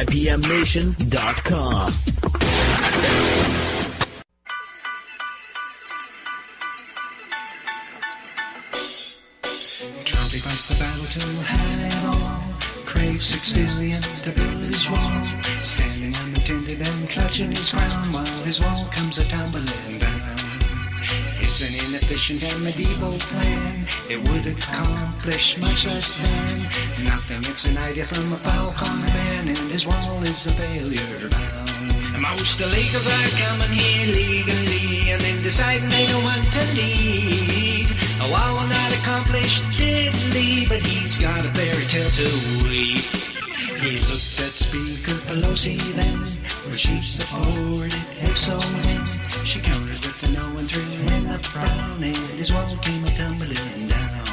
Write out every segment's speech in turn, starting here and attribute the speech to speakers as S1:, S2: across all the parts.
S1: 5pmnation.com.
S2: Trumpy fights the battle to have it all. Craves 6 billion to build his wall. Standing unattended and clutching his crown while his wall comes a-tumbling down. It's an inefficient and medieval plan. It would accomplish much less than nothing. It's an idea from a foul-con man, and his wall is a failure bound. Most illegals are coming here legally and then deciding they don't want to leave. A wall will not accomplish diddly, but he's got a fairy tale to weave. He looked at Speaker Pelosi then, where she supported him so then. She countered with the no and threw in the frown, and his wall came a-tumbling down.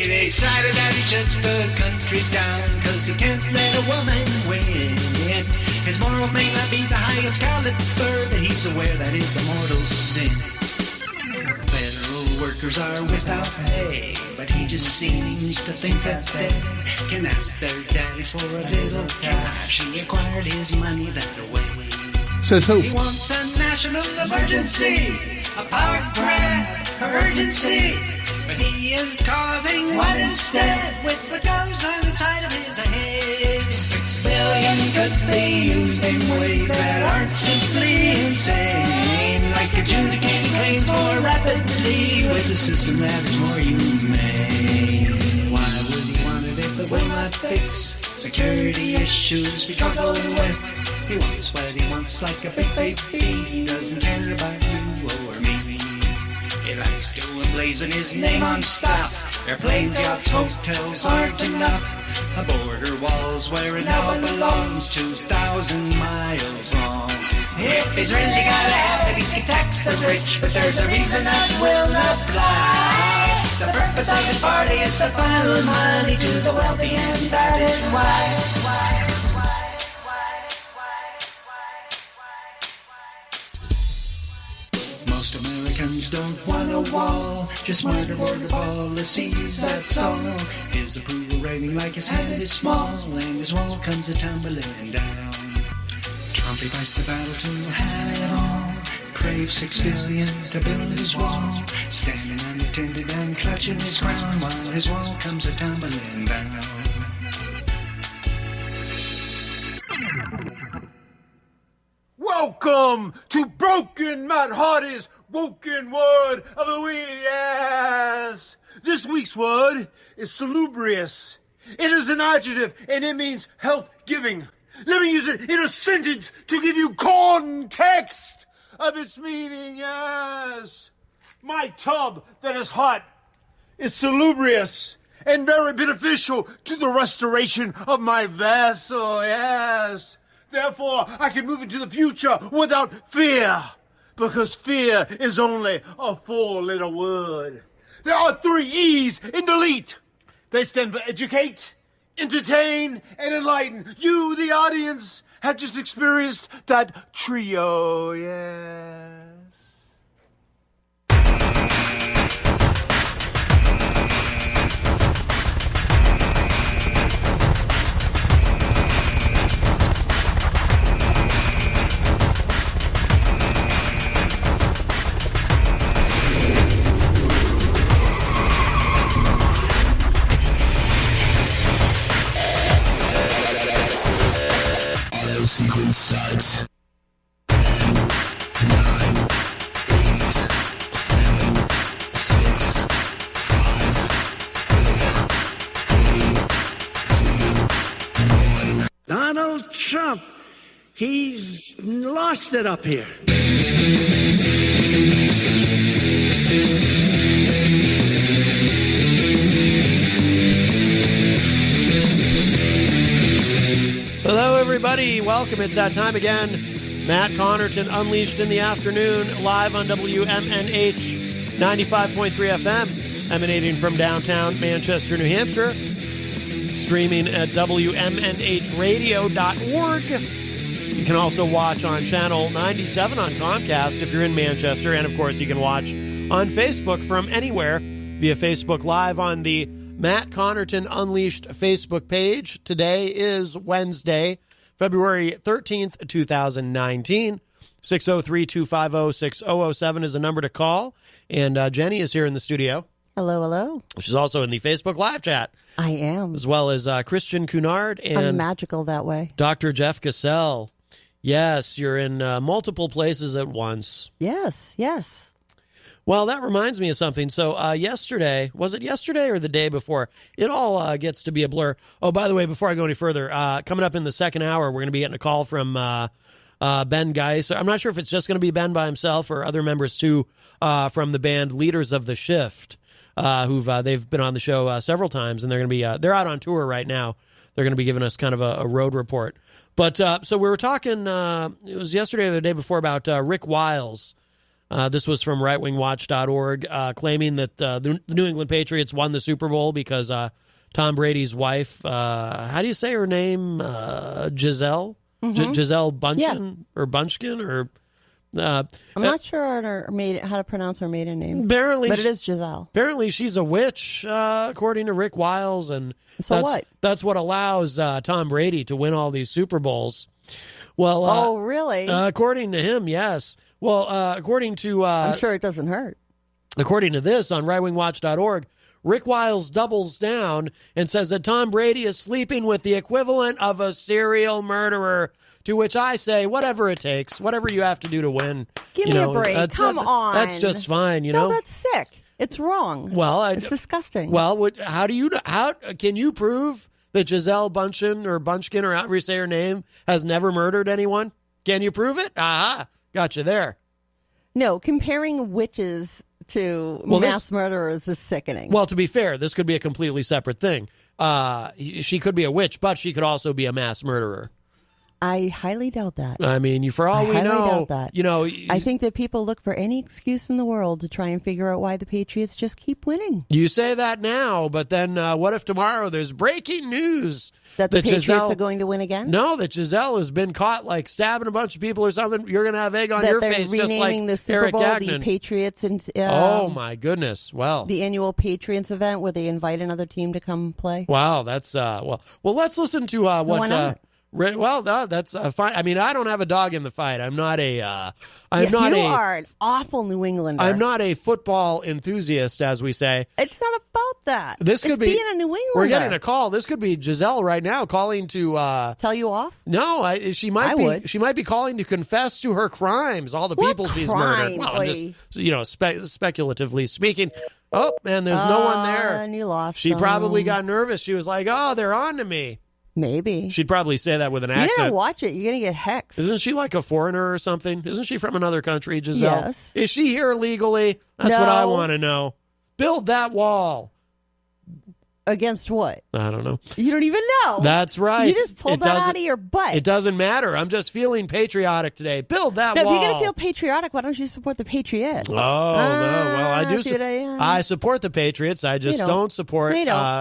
S2: They decided that he shut the country down, 'cause he can't let a woman win. His morals may not be the highest caliber, but he's aware that is a mortal sin. Federal workers are without pay, but he just seems to think that they can ask their daddies for a little cash. He acquired his money that way.
S3: Says who?
S2: He wants a national emergency, a power grab, urgency. But he is causing one instead, with what goes on the side of his head. 6 billion could be used in ways that aren't simply insane, like adjudicating claims more rapidly with a system that is more humane. Why would he want it if it will not fix security issues we struggle with? He wants what he wants like a big baby. He doesn't care about you or me. He likes to emblazon his name on stuff. Airplanes, yachts, hotels aren't enough. A border wall's where it now belongs, 2,000 miles long. If he's really gotta have it, he can tax the rich, but there's a reason that will not fly. The purpose of his party is to funnel money to the wealthy, and that is why. Most Americans don't want a wall, just smarter border policies, that's all. His approval rating, like his hand, is small, and his wall comes a-tumbling down. Trumpy fights the battle to have it all. Craves 6 billion to build his wall. Standing unattended and clutching his crown while his wall comes a-tumbling down.
S3: Welcome to Broken Matt Hardy's Woken Word of the Week. Yes! This week's word is salubrious. It is an adjective and it means health-giving. Let me use it in a sentence to give you context of its meaning. Yes! My tub that is hot is salubrious and very beneficial to the restoration of my vessel. Yes! Therefore, I can move into the future without fear, because fear is only a 4-letter word. There are 3 E's in delete. They stand for educate, entertain, and enlighten. You, the audience, have just experienced that trio, yes.
S1: Sequence starts. 10, 9, 8, 7, 6, 5, 4, 3, 2, 1.
S4: Donald Trump, he's lost it up here.
S5: Hello, everybody. Welcome. It's that time again. Matt Connarton, Unleashed in the Afternoon, live on WMNH 95.3 FM, emanating from downtown Manchester, New Hampshire. Streaming at WMNHradio.org. You can also watch on Channel 97 on Comcast if you're in Manchester. And, of course, you can watch on Facebook from anywhere via Facebook Live on the Matt Connarton Unleashed Facebook page. Today is Wednesday, February 13th, 2019. 603-250-6007 is the number to call. And Jenny is here in the studio.
S6: Hello, hello.
S5: She's also in the Facebook Live chat.
S6: I am.
S5: As well as Christian Cunard and
S6: I'm magical that way.
S5: Dr. Jeff Cassell. Yes, you're in multiple places at once.
S6: Yes, yes.
S5: Well, that reminds me of something. So yesterday, was it yesterday or the day before? It all gets to be a blur. Oh, by the way, before I go any further, coming up in the second hour, we're going to be getting a call from Ben Geis. I'm not sure if it's just going to be Ben by himself or other members too from the band Leaders of the Shift. They've been on the show several times, and they're going to be they're out on tour right now. They're going to be giving us kind of a road report. But so we were talking. It was yesterday or the day before about Rick Wiles. This was from rightwingwatch.org, claiming that the New England Patriots won the Super Bowl because Tom Brady's wife. How do you say her name? Giselle. Giselle Bundchen or Bunchkin or.
S6: I'm not sure how to pronounce her maiden name.
S5: Apparently,
S6: but it is Giselle.
S5: Apparently, she's a witch, according to Rick Wiles, and that's what allows Tom Brady to win all these Super Bowls. Well,
S6: oh, really?
S5: According to him, yes. Well, according to
S6: I'm sure it doesn't hurt.
S5: According to this on rightwingwatch.org, Rick Wiles doubles down and says that Tom Brady is sleeping with the equivalent of a serial murderer, to which I say, whatever it takes, whatever you have to do to win.
S6: Give me a break. Come on.
S5: That's just fine, you know?
S6: No, that's sick. It's wrong.
S5: Well,
S6: it's disgusting.
S5: Well, how can you prove that Giselle Bundchen or Bunchkin or however you say her name has never murdered anyone? Can you prove it? Aha, got you there.
S6: No, comparing witches to mass murderers is sickening.
S5: Well, to be fair, this could be a completely separate thing. She could be a witch, but she could also be a mass murderer.
S6: I highly doubt that.
S5: I mean, for all we know, you know,
S6: I think that people look for any excuse in the world to try and figure out why the Patriots just keep winning.
S5: You say that now, but then what if tomorrow there's breaking news
S6: that the Patriots are going to win again?
S5: No, that Giselle has been caught like stabbing a bunch of people or something. You're going to have egg on your face, just like
S6: the Super
S5: Eric
S6: Bowl,
S5: Gagnon.
S6: The Patriots and
S5: oh my goodness! Well,
S6: the annual Patriots event where they invite another team to come play.
S5: Wow, that's well. Let's listen to what.
S6: Why not?
S5: Well, no, that's fine. I mean, I don't have a dog in the fight. I'm not a.
S6: You are an awful New Englander.
S5: I'm not a football enthusiast, as we say.
S6: It's not about that.
S5: This could be
S6: being a New Englander.
S5: We're getting a call. This could be Giselle right now calling to
S6: tell you off.
S5: No, she might be. She might be calling to confess to her crimes. All the people she's murdered. Well, I'm just speculatively speaking. Oh, and there's no one there.
S6: And you lost.
S5: She probably got nervous. She was like, "Oh, they're on to me."
S6: Maybe.
S5: She'd probably say that with an accent.
S6: You gotta watch it. You're gonna get hexed.
S5: Isn't she like a foreigner or something? Isn't she from another country, Giselle?
S6: Yes.
S5: Is she here legally? That's what I want to know. Build that wall.
S6: Against what?
S5: I don't know.
S6: You don't even know.
S5: That's right.
S6: You just pulled that out of your butt.
S5: It doesn't matter. I'm just feeling patriotic today. Build that wall.
S6: If you're going to feel patriotic, why don't you support the Patriots?
S5: Oh, no. Well, I do. I support the Patriots. I just don't support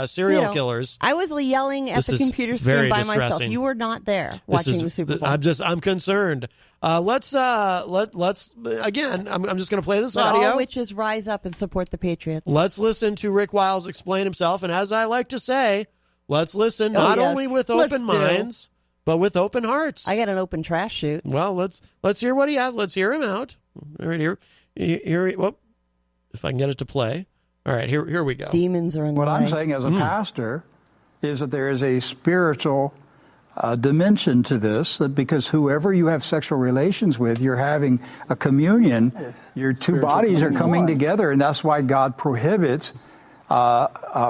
S5: serial killers.
S6: I was yelling at the computer screen by myself. You were not there watching the Super Bowl.
S5: I'm concerned. Let's again, I'm just going to play this audio.
S6: All witches rise up and support the Patriots.
S5: Let's listen to Rick Wiles explain himself. And as I like to say, let's listen not only with open minds, but with open hearts.
S6: I got an open trash chute.
S5: Well, let's hear what he has. Let's hear him out. All right, here. Whoop, if I can get it to play. All right, here we go.
S6: Demons are in the way.
S7: What I'm saying as a pastor is that there is a spiritual dimension to this, that because whoever you have sexual relations with, you're having a communion. Yes. Your two bodies are coming together, and that's why God prohibits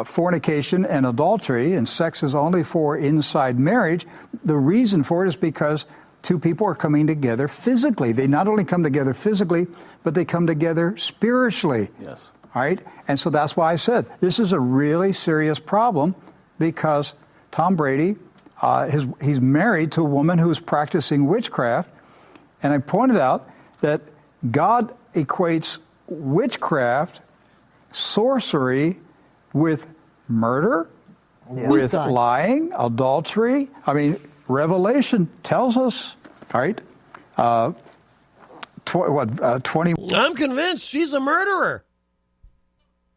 S7: fornication and adultery, and sex is only for inside marriage. The reason for it is because two people are coming together physically. They not only come together physically, but they come together spiritually.
S8: Yes.
S7: All right? And so that's why I said this is a really serious problem, because Tom Brady, he's married to a woman who is practicing witchcraft. And I pointed out that God equates witchcraft, sorcery, with murder, with lying, adultery. I mean, Revelation tells us, all right, 20.
S5: I'm convinced she's a murderer.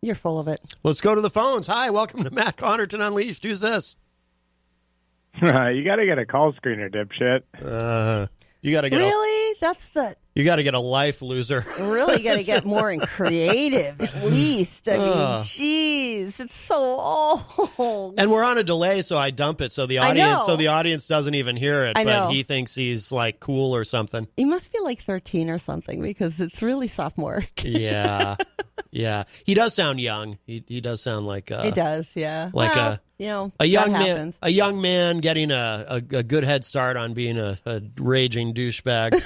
S6: You're full of it.
S5: Let's go to the phones. Hi, welcome to Matt Connarton Unleashed. Who's this?
S8: You got to get a call screener, dipshit.
S5: You got to get You got to get a life, loser.
S6: Really got to get more creative, at least. I mean, jeez, it's so old.
S5: And we're on a delay, so I dump it so the audience doesn't even hear it. But he thinks he's like cool or something.
S6: He must be like 13 or something because it's really sophomoric.
S5: Yeah, yeah. He does sound young. He does sound like
S6: he does. Yeah,
S5: like
S6: a young man.
S5: A young man getting a good head start on being a raging douchebag.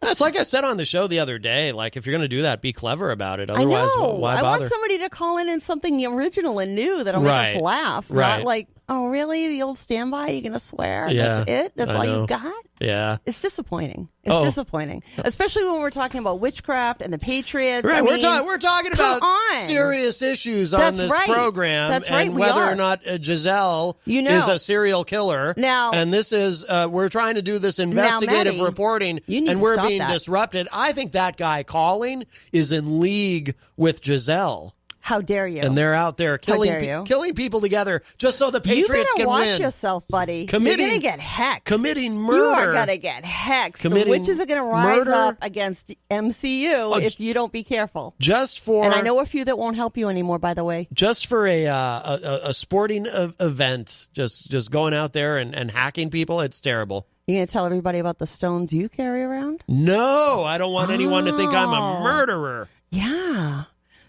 S5: That's like I said on the show the other day. Like, if you're going to do that, be clever about it. Otherwise, why bother?
S6: I want somebody to call in something original and new that'll make us laugh.
S5: Right.
S6: Not like, oh, really? The old standby? You're going to swear?
S5: Yeah,
S6: that's it? That's all you got?
S5: Yeah.
S6: It's disappointing. It's disappointing. Especially when we're talking about witchcraft and the Patriots.
S5: Right. We're talking about serious issues on this program.
S6: That's right.
S5: And whether or not Giselle is a serial killer.
S6: Now,
S5: and this is, we're trying to do this investigative reporting, and we're being disrupted. I think that guy calling is in league with Giselle.
S6: How dare you?
S5: And they're out there killing people together just so the Patriots can win.
S6: You better watch yourself, buddy. You're going to get hexed.
S5: Committing murder.
S6: You are going to get hexed. The witches are going to rise up against MCU if you don't be careful. And I know a few that won't help you anymore, by the way.
S5: Just for a sporting event, just going out there and hacking people, it's terrible.
S6: You going to tell everybody about the stones you carry around?
S5: No, I don't want anyone to think I'm a murderer.
S6: Yeah.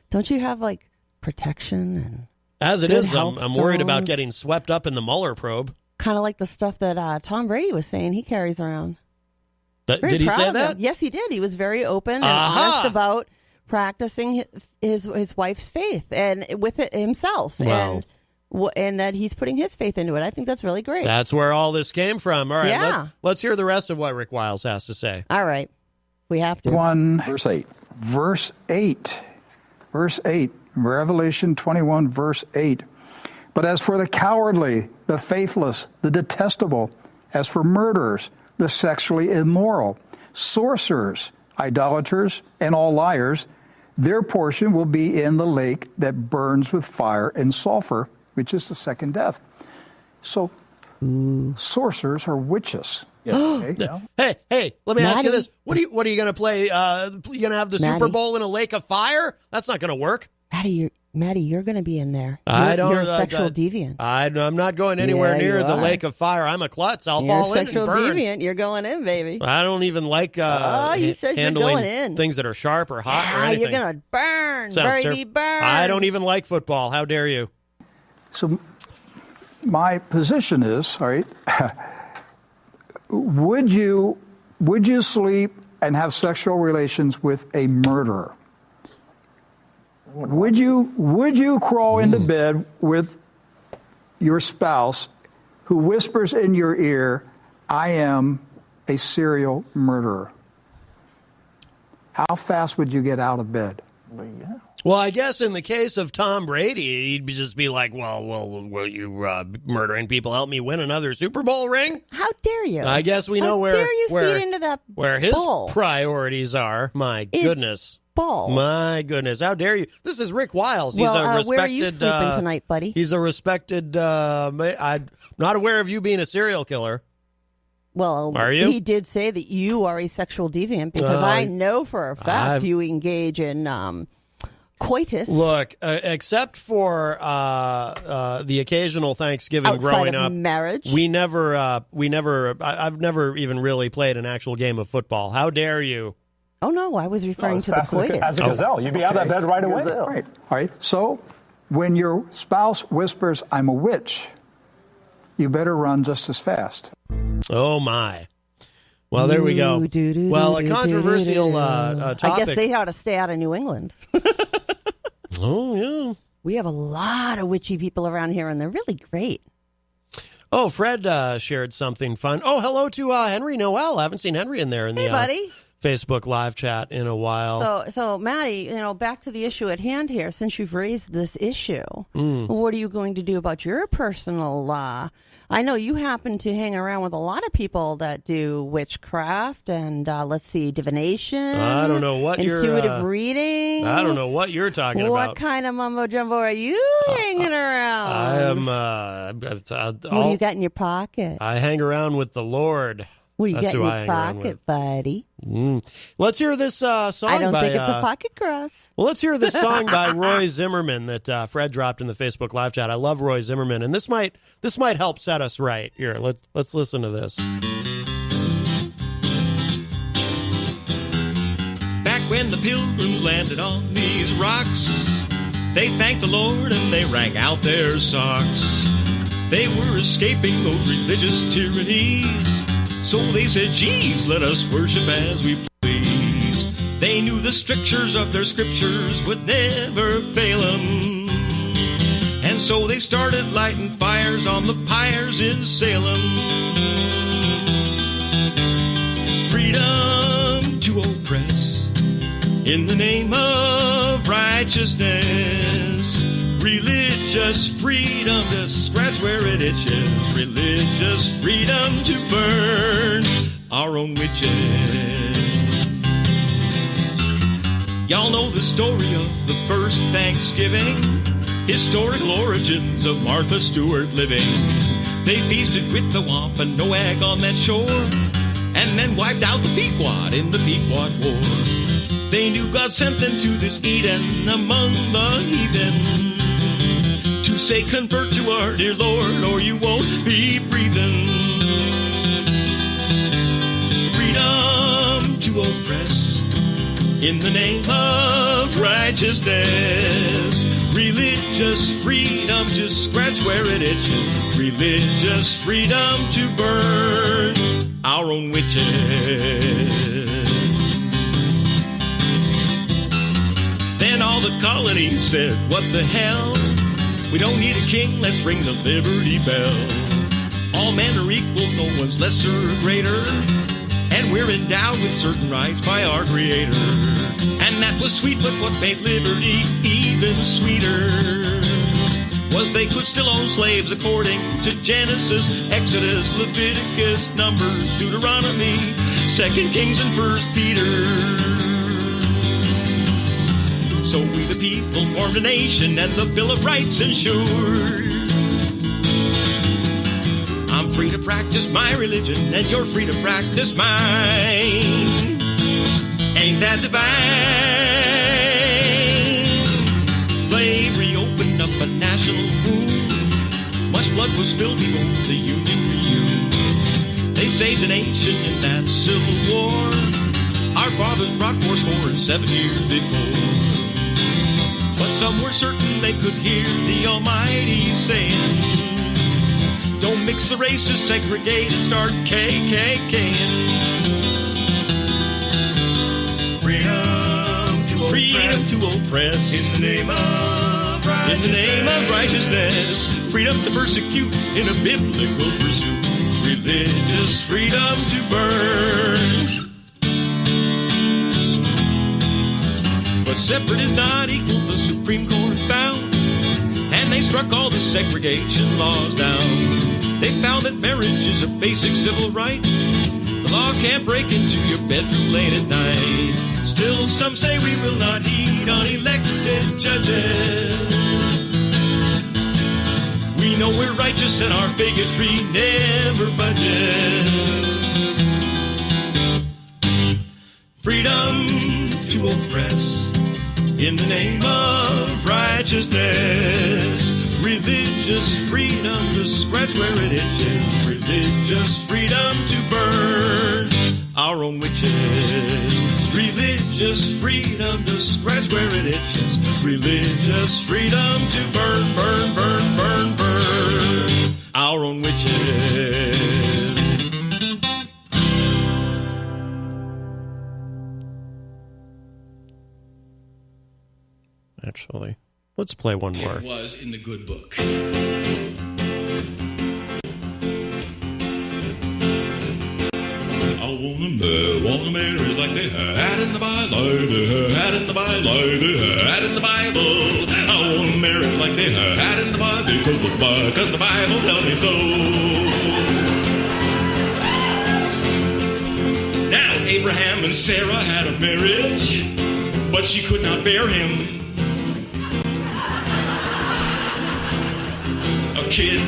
S6: Don't you have, like, protection and
S5: as it is, I'm worried about getting swept up in the Mueller probe.
S6: Kind of like the stuff that Tom Brady was saying he carries around.
S5: Did he say that?
S6: Yes, he did. He was very open and honest about practicing his wife's faith and with it himself.
S5: Wow.
S6: And that he's putting his faith into it. I think that's really great.
S5: That's where all this came from. All right, let's hear the rest of what Rick Wiles has to say.
S6: All right. We have to.
S7: 1 verse 8. Verse 8. Verse 8. Revelation 21, verse 8. But as for the cowardly, the faithless, the detestable, as for murderers, the sexually immoral, sorcerers, idolaters, and all liars, their portion will be in the lake that burns with fire and sulfur, which is the second death. So, sorcerers are witches. Yes.
S5: Hey, let me ask you this. What are you going to play? You going to have the Super Bowl in a lake of fire? That's not going to work.
S6: Maddie, you're going to be in there.
S5: You're
S6: a sexual deviant.
S5: I'm not going anywhere near the lake of fire. I'm a klutz. I'll fall in and burn.
S6: You're a sexual deviant. You're going in, baby.
S5: I don't even like handling things that are sharp or hot or anything.
S6: You're going to burn, baby, burn.
S5: I don't even like football. How dare you?
S7: So my position is, all right, would you sleep and have sexual relations with a murderer? Would you crawl into bed with your spouse who whispers in your ear, I am a serial murderer? How fast would you get out of bed?
S5: Well, I guess in the case of Tom Brady, he'd just be like, well, will you murdering people help me win another Super Bowl ring?
S6: How dare you?
S5: I guess we know where
S6: feed into that
S5: where his
S6: bull.
S5: Priorities are. My goodness.
S6: Bull.
S5: My goodness. How dare you? This is Rick Wiles. He's a respected...
S6: where are you sleeping tonight, buddy?
S5: He's a respected... I'm not aware of you being a serial killer.
S6: Well,
S5: are you?
S6: He did say that you are a sexual deviant because I know for a fact you engage in coitus.
S5: Look, except for the occasional Thanksgiving
S6: outside
S5: growing
S6: of
S5: up,
S6: marriage,
S5: I've never even really played an actual game of football. How dare you?
S6: Oh, no, I was referring to the coitus.
S9: As a gazelle. You'd be out of that bed right away.
S7: Right. All right. So when your spouse whispers, I'm a witch, you better run just as fast.
S5: Oh, my. Well, there we go. Well, a controversial topic.
S6: I guess they ought to stay out of New England.
S5: Oh, yeah.
S6: We have a lot of witchy people around here, and they're really great.
S5: Oh, Fred shared something fun. Oh, hello to Henry Noel. I haven't seen Henry in there.
S6: Hey, buddy.
S5: Facebook live chat in a while.
S6: So Maddie, back to the issue at hand here. Since you've raised this issue, what are you going to do about your personal I know you happen to hang around with a lot of people that do witchcraft and, divination.
S5: I don't know what
S6: intuitive reading.
S5: I don't know what you're talking about.
S6: What kind of mumbo jumbo are you hanging around?
S5: I am.
S6: What do you got in your pocket?
S5: I hang around with the Lord.
S6: What do you got in your pocket, buddy?
S5: Let's hear this song.
S6: I don't think it's a pocket cross.
S5: Well, let's hear this song by Roy Zimmerman that Fred dropped in the Facebook live chat. I love Roy Zimmerman, and this might help set us right. Here, let's listen to this.
S10: Back when the pilgrims landed on these rocks, they thanked the Lord and they wrung out their socks. They were escaping those religious tyrannies. So they said, geez, let us worship as we please. They knew the strictures of their scriptures would never fail them. And so they started lighting fires on the pyres in Salem. Freedom to oppress in the name of righteousness. Religious freedom to scratch where it itches. Religious freedom to burn our own witches. Y'all know the story of the first Thanksgiving. Historical origins of Martha Stewart living. They feasted with the Wampanoag on that shore, and then wiped out the Pequot in the Pequot War. They knew God sent them to this Eden among the heathen, to say, convert to our dear Lord, or you won't be breathing. Freedom to oppress in the name of righteousness. Religious freedom to scratch where it itches. Religious freedom to burn our own witches. Then all the colonies said, what the hell? We don't need a king, let's ring the Liberty Bell. All men are equal, no one's lesser or greater, and we're endowed with certain rights by our Creator. And that was sweet, but what made liberty even sweeter was they could still own slaves according to Genesis, Exodus, Leviticus, Numbers, Deuteronomy, 2 Kings and 1 Peter. So we the people formed a nation and the Bill of Rights ensured. I'm free to practice my religion and you're free to practice mine. Ain't that divine? Slavery opened up a national wound. Much blood was spilled before the Union reunion. They saved a nation in that Civil War. Our fathers brought forth war in 7 years before. But some were certain they could hear the Almighty saying, don't mix the races, segregate, and start KKKing. Freedom to oppress in the name of righteousness. In the name of righteousness. Freedom to persecute in a biblical pursuit. Religious freedom to burn. But separate is not equal, the Supreme Court found, and they struck all the segregation laws down. They found that marriage is a basic civil right. The law can't break into your bedroom late at night. Still, some say we will not heed unelected judges. We know we're righteous and our bigotry never budges. Freedom to oppress in the name of righteousness. Religious freedom to scratch where it itches. Religious freedom to burn our own witches. Religious freedom to scratch where it itches. Religious freedom to burn, burn, burn, burn, burn our own witches.
S5: Actually, let's play one more.
S1: It was in the good book. A
S10: want a marriage like they had in the Bible. They had in the Bible. They had in the Bible. I want a marriage like they had in the Bible because the Bible tells me so. Now, Abraham and Sarah had a marriage, but she could not bear him a kid.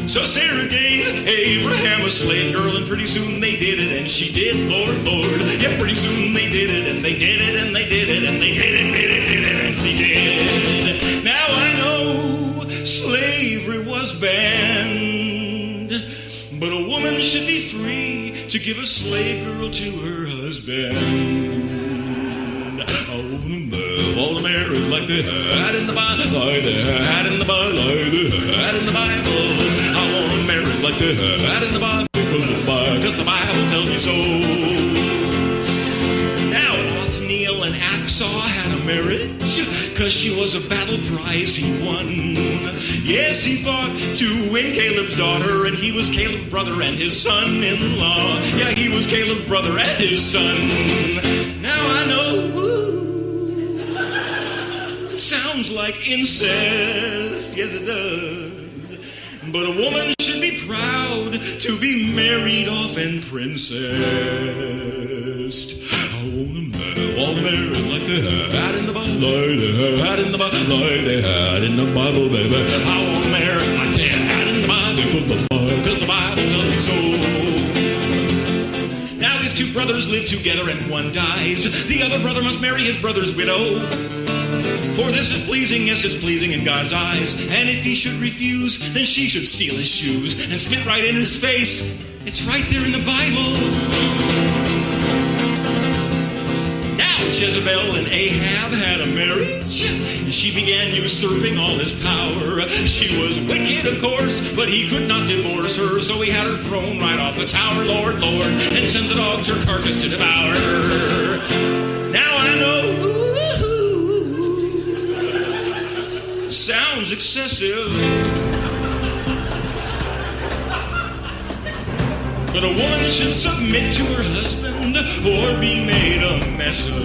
S10: So Sarah gave Abraham a slave girl, and pretty soon they did it, and she did, Lord, Lord. Yeah, pretty soon they did it, and they did it, and they did it, and they did it, and she did. Now I know slavery was banned, but a woman should be free to give a slave girl to her husband. All the marriage like they had in the Bible, like they had in the Bible, like they had in the Bible. I want a marriage like they had in the Bible, because the Bible tells me so. Now, Othniel and Achsah had a marriage, because she was a battle prize he won. Yes, he fought to win Caleb's daughter, and he was Caleb's brother and his son-in-law. Yeah, he was Caleb's brother and his son. Now I know. Sounds like incest, yes it does. But a woman should be proud to be married off and princessed. I want to marry like they had in the Bible, like they had in the Bible, like they had in the Bible, baby. I want to marry like they had in the Bible, because the Bible tells me so. Now if two brothers live together and one dies, the other brother must marry his brother's widow. For this is pleasing, yes, it's pleasing in God's eyes. And if he should refuse, then she should steal his shoes and spit right in his face. It's right there in the Bible. Now Jezebel and Ahab had a marriage, and she began usurping all his power. She was wicked, of course, but he could not divorce her, so he had her thrown right off the tower, Lord, Lord, and sent the dogs her carcass to devour her. Now I know. Sounds excessive. But a woman should submit to her husband or be made a mess of.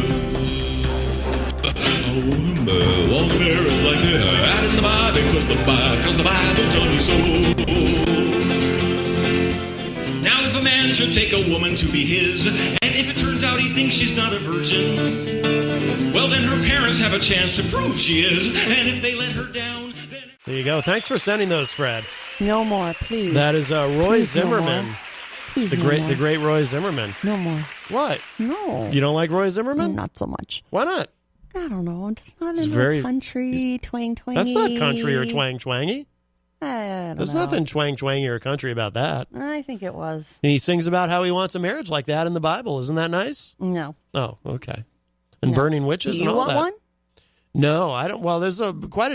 S10: A woman won't marry like they had in the Bible, because the Bible tells me so. Now if a man should take a woman to be his, and if it turns out he thinks she's not a virgin, well, then her parents have a chance to prove she is, and if they let her down, then...
S5: There you go. Thanks for sending those, Fred.
S6: No more, please.
S5: That is Roy
S6: Please,
S5: Zimmerman.
S6: No please,
S5: the great Roy Zimmerman.
S6: No more.
S5: What?
S6: No.
S5: You don't like Roy Zimmerman?
S6: Not so much.
S5: Why not?
S6: I don't know. I'm just not into country, twang-twangy.
S5: That's not country or twang-twangy.
S6: There's
S5: nothing twang-twangy or country about that.
S6: I think it was.
S5: And he sings about how he wants a marriage like that in the Bible. Isn't that nice?
S6: No.
S5: Oh, okay. And burning witches and all that.
S6: You want one?
S5: No, I don't. Well, there's quite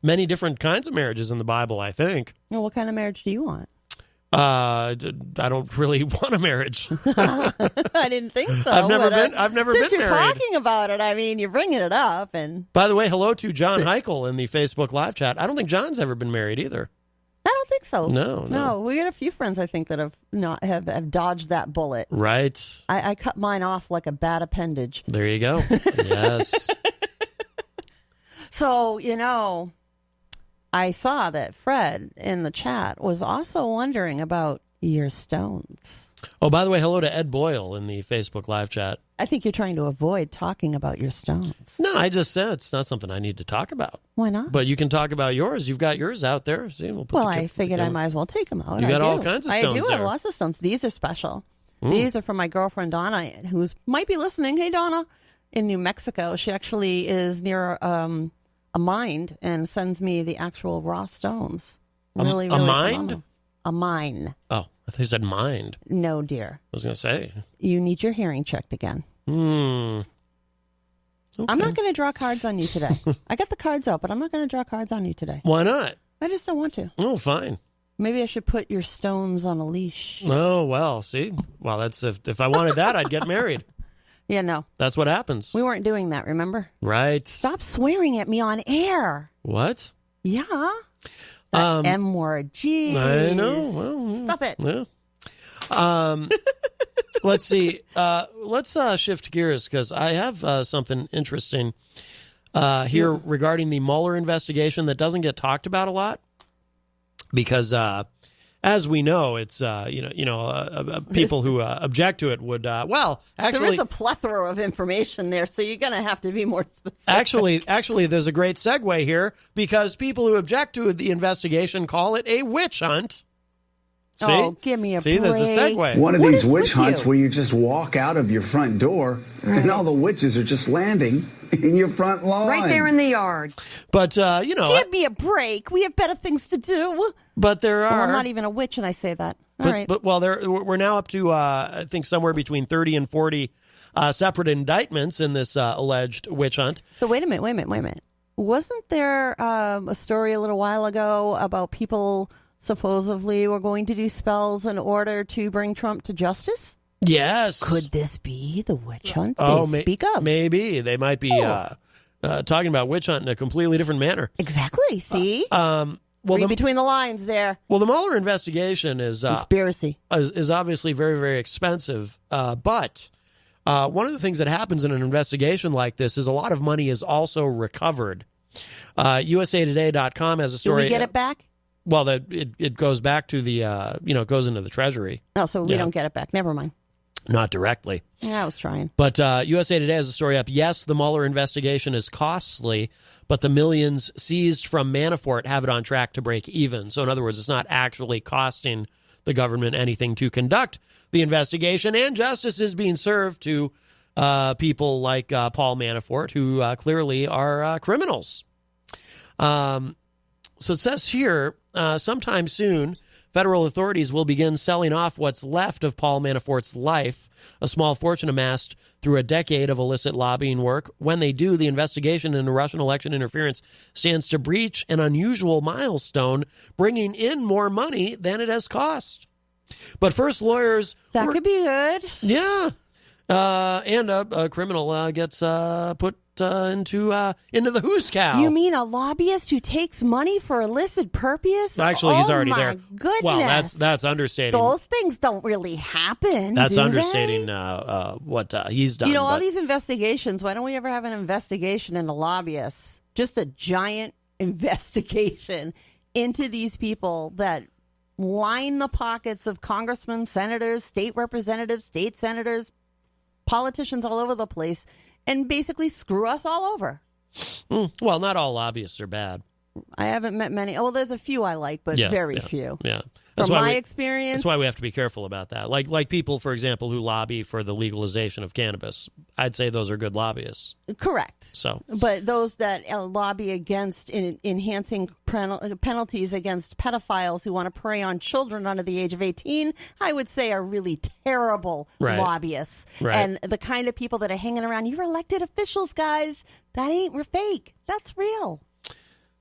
S5: many different kinds of marriages in the Bible, I think.
S6: Well, what kind of marriage do you want?
S5: I don't really want a marriage.
S6: I didn't think so.
S5: I've never been married.
S6: Since you're talking about it, I mean, you're bringing it up. And
S5: by the way, hello to John Heichel in the Facebook live chat. I don't think John's ever been married either.
S6: I don't think so.
S5: No.
S6: We got a few friends, I think, that have dodged that bullet.
S5: Right.
S6: I cut mine off like a bad appendage.
S5: There you go. Yes.
S6: So, I saw that Fred in the chat was also wondering about your stones.
S5: Oh, by the way, hello to Ed Boyle in the Facebook live chat.
S6: I think you're trying to avoid talking about your stones.
S5: No, I just said it's not something I need to talk about.
S6: Why not?
S5: But you can talk about yours. You've got yours out there. See,
S6: I figured I might as well take them out.
S5: You got all kinds of stones
S6: I do have
S5: there.
S6: lots of stones. These are special. These are from my girlfriend Donna, who might be listening. Hey, Donna, in New Mexico. She actually is near a mine and sends me the actual raw stones. Really,
S5: a mine?
S6: Phenomenal. A mine.
S5: Oh, I thought you said mind.
S6: No, dear.
S5: I was going to say.
S6: You need your hearing checked again.
S5: Okay.
S6: I'm not going to draw cards on you today. I got the cards out, but I'm not going to draw cards on you today.
S5: Why not?
S6: I just don't want to.
S5: Oh, fine.
S6: Maybe I should put your stones on a leash.
S5: Oh, well, see? Well, that's if I wanted that, I'd get married.
S6: Yeah, no.
S5: That's what happens.
S6: We weren't doing that, remember?
S5: Right.
S6: Stop swearing at me on air.
S5: What?
S6: Yeah. That M word. Jeez.
S5: I know. Well,
S6: stop it.
S5: Yeah. Let's see. Let's shift gears because I have something interesting here regarding the Mueller investigation that doesn't get talked about a lot because, as we know, it's people who object to it would actually
S6: there is a plethora of information there, so you're going to have to be more specific.
S5: Actually, there's a great segue here because people who object to the investigation call it a witch hunt. See?
S6: Oh, give me a break.
S5: There's a segue.
S11: One of these witch hunts where you just walk out of your front door and all the witches are just landing in your front lawn.
S12: Right there in the yard.
S5: But,
S6: give me a break. We have better things to do.
S5: But there are...
S6: Well, I'm not even a witch and I say that. All right.
S5: But we're now up to, I think, somewhere between 30 and 40 separate indictments in this alleged witch hunt.
S6: So wait a minute. Wasn't there a story a little while ago about people... supposedly we're going to do spells in order to bring Trump to justice?
S5: Yes.
S6: Could this be the witch hunt
S5: they
S6: speak of?
S5: Maybe. They might be talking about witch hunt in a completely different manner.
S6: Exactly. See?
S5: Read
S6: between the lines there.
S5: Well, the Mueller investigation is...
S6: conspiracy.
S5: Is obviously very, very expensive. But one of the things that happens in an investigation like this is a lot of money is also recovered. USAtoday.com has a story...
S6: Do we get it back?
S5: Well, it goes back to the, it goes into the Treasury.
S6: Oh, so we don't get it back. Never mind.
S5: Not directly.
S6: Yeah, I was trying.
S5: But USA Today has a story up. Yes, the Mueller investigation is costly, but the millions seized from Manafort have it on track to break even. So in other words, it's not actually costing the government anything to conduct the investigation, and justice is being served to people like Paul Manafort, who clearly are criminals. So it says here, sometime soon, federal authorities will begin selling off what's left of Paul Manafort's life, a small fortune amassed through a decade of illicit lobbying work. When they do, the investigation into Russian election interference stands to breach an unusual milestone, bringing in more money than it has cost. But first, lawyers...
S6: That could be good.
S5: Yeah. And a criminal gets put into the who's cow.
S6: You mean a lobbyist who takes money for illicit purpose?
S5: Actually, he's already there.
S6: Goodness.
S5: Well, that's understating.
S6: Those things don't really happen.
S5: That's
S6: do
S5: understating
S6: they?
S5: What he's done.
S6: All these investigations. Why don't we ever have an investigation into lobbyists? Just a giant investigation into these people that line the pockets of congressmen, senators, state representatives, state senators, politicians all over the place, and basically screw us all over.
S5: Well, not all lobbyists are bad.
S6: I haven't met many. Oh, well, there's a few I like, but very few.
S5: Yeah.
S6: From my experience.
S5: That's why we have to be careful about that. Like people, for example, who lobby for the legalization of cannabis. I'd say those are good lobbyists.
S6: Correct.
S5: So,
S6: but those that lobby against enhancing penalties against pedophiles who want to prey on children under the age of 18, I would say are really terrible lobbyists.
S5: Right.
S6: And the kind of people that are hanging around, you're elected officials, guys. That ain't fake. That's real.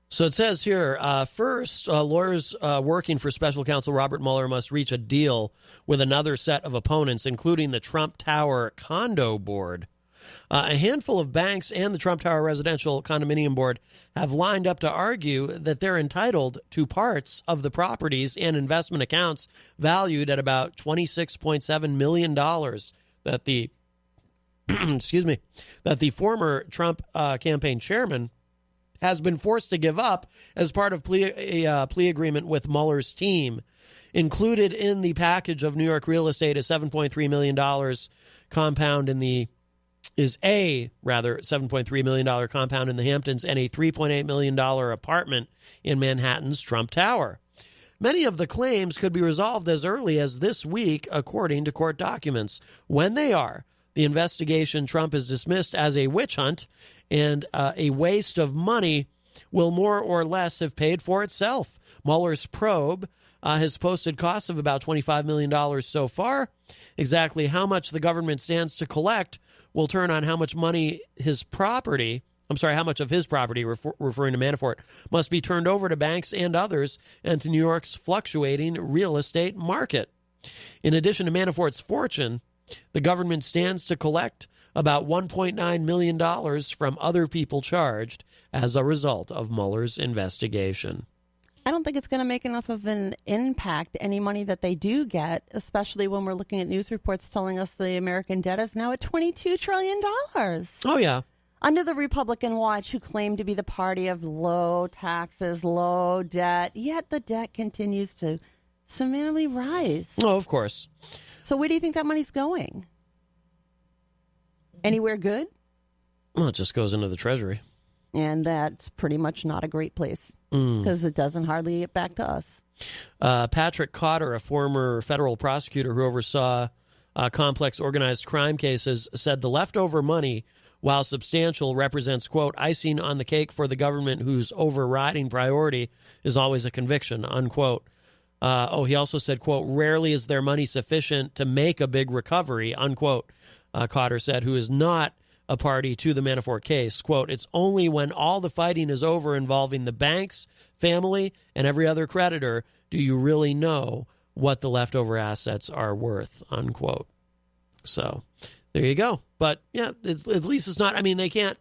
S5: So it says here, first, lawyers working for special counsel Robert Mueller must reach a deal with another set of opponents, including the Trump Tower Condo Board. A handful of banks and the Trump Tower Residential Condominium Board have lined up to argue that they're entitled to parts of the properties and investment accounts valued at about $26.7 million that the that the former Trump campaign chairman has been forced to give up as part of a plea agreement with Mueller's team. Included in the package of New York real estate is $7.3 million compound in the $7.3 million compound in the Hamptons and a $3.8 million apartment in Manhattan's Trump Tower. Many of the claims could be resolved as early as this week, according to court documents. When they are, the investigation Trump has dismissed as a witch hunt and a waste of money will more or less have paid for itself. Mueller's probe has posted costs of about $25 million so far. Exactly how much the government stands to collect will turn on how much money how much of his property, referring to Manafort, must be turned over to banks and others and to New York's fluctuating real estate market. In addition to Manafort's fortune, the government stands to collect about $1.9 million from other people charged as a result of Mueller's investigation.
S6: I don't think it's going to make enough of an impact, any money that they do get, especially when we're looking at news reports telling us the American debt is now at $22 trillion.
S5: Oh, yeah.
S6: Under the Republican watch, who claim to be the party of low taxes, low debt, yet the debt continues to summarily rise.
S5: Oh, of course.
S6: So where do you think that money's going? Anywhere good?
S5: Well, it just goes into the Treasury.
S6: And that's pretty much not a great place because it doesn't hardly get back to us.
S5: Patrick Cotter, a former federal prosecutor who oversaw complex organized crime cases, said the leftover money, while substantial, represents, quote, icing on the cake for the government whose overriding priority is always a conviction, unquote. He also said, quote, rarely is there money sufficient to make a big recovery, unquote. Cotter said, who is not a party to the Manafort case. Quote, it's only when all the fighting is over involving the banks, family, and every other creditor do you really know what the leftover assets are worth, unquote. So there you go. But, yeah, at least it's not, I mean, they can't,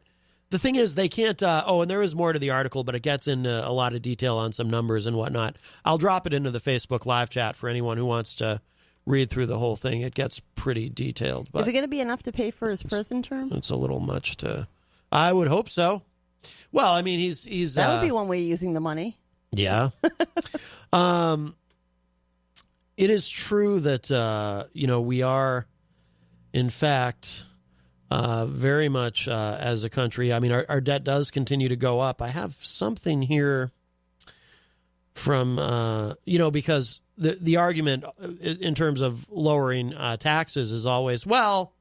S5: the thing is they can't, and there is more to the article, but it gets into a lot of detail on some numbers and whatnot. I'll drop it into the Facebook live chat for anyone who wants to read through the whole thing. It gets pretty detailed. But
S6: is it going to be enough to pay for his prison term?
S5: It's a little much to... I would hope so. Well, I mean, he's
S6: that would be one way of using the money.
S5: Yeah. It is true that, we are, in fact, very much as a country, I mean, our debt does continue to go up. I have something here from, because the argument in terms of lowering taxes is always, well,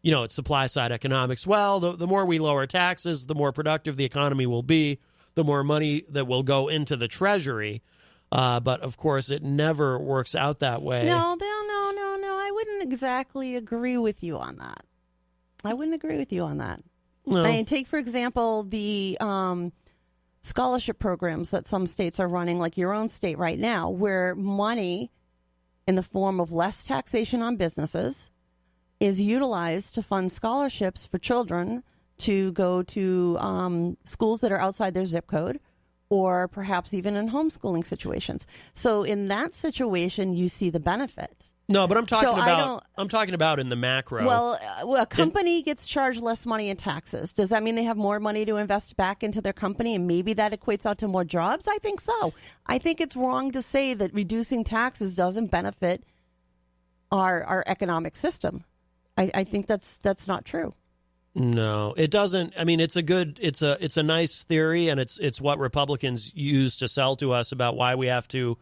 S5: it's supply side economics. Well, the more we lower taxes, the more productive the economy will be, the more money that will go into the Treasury. But of course, it never works out that way.
S6: No. I wouldn't exactly agree with you on that.
S5: No.
S6: I mean, take, for example, the scholarship programs that some states are running, like your own state right now, where money in the form of less taxation on businesses is utilized to fund scholarships for children to go to schools that are outside their zip code, or perhaps even in homeschooling situations. So in that situation, you see the benefit.
S5: No, but I'm talking about in the macro.
S6: Well, a company gets charged less money in taxes. Does that mean they have more money to invest back into their company, and maybe that equates out to more jobs? I think so. I think it's wrong to say that reducing taxes doesn't benefit our economic system. I think that's not true.
S5: No, it doesn't. I mean, it's a nice theory, and it's what Republicans use to sell to us about why we have to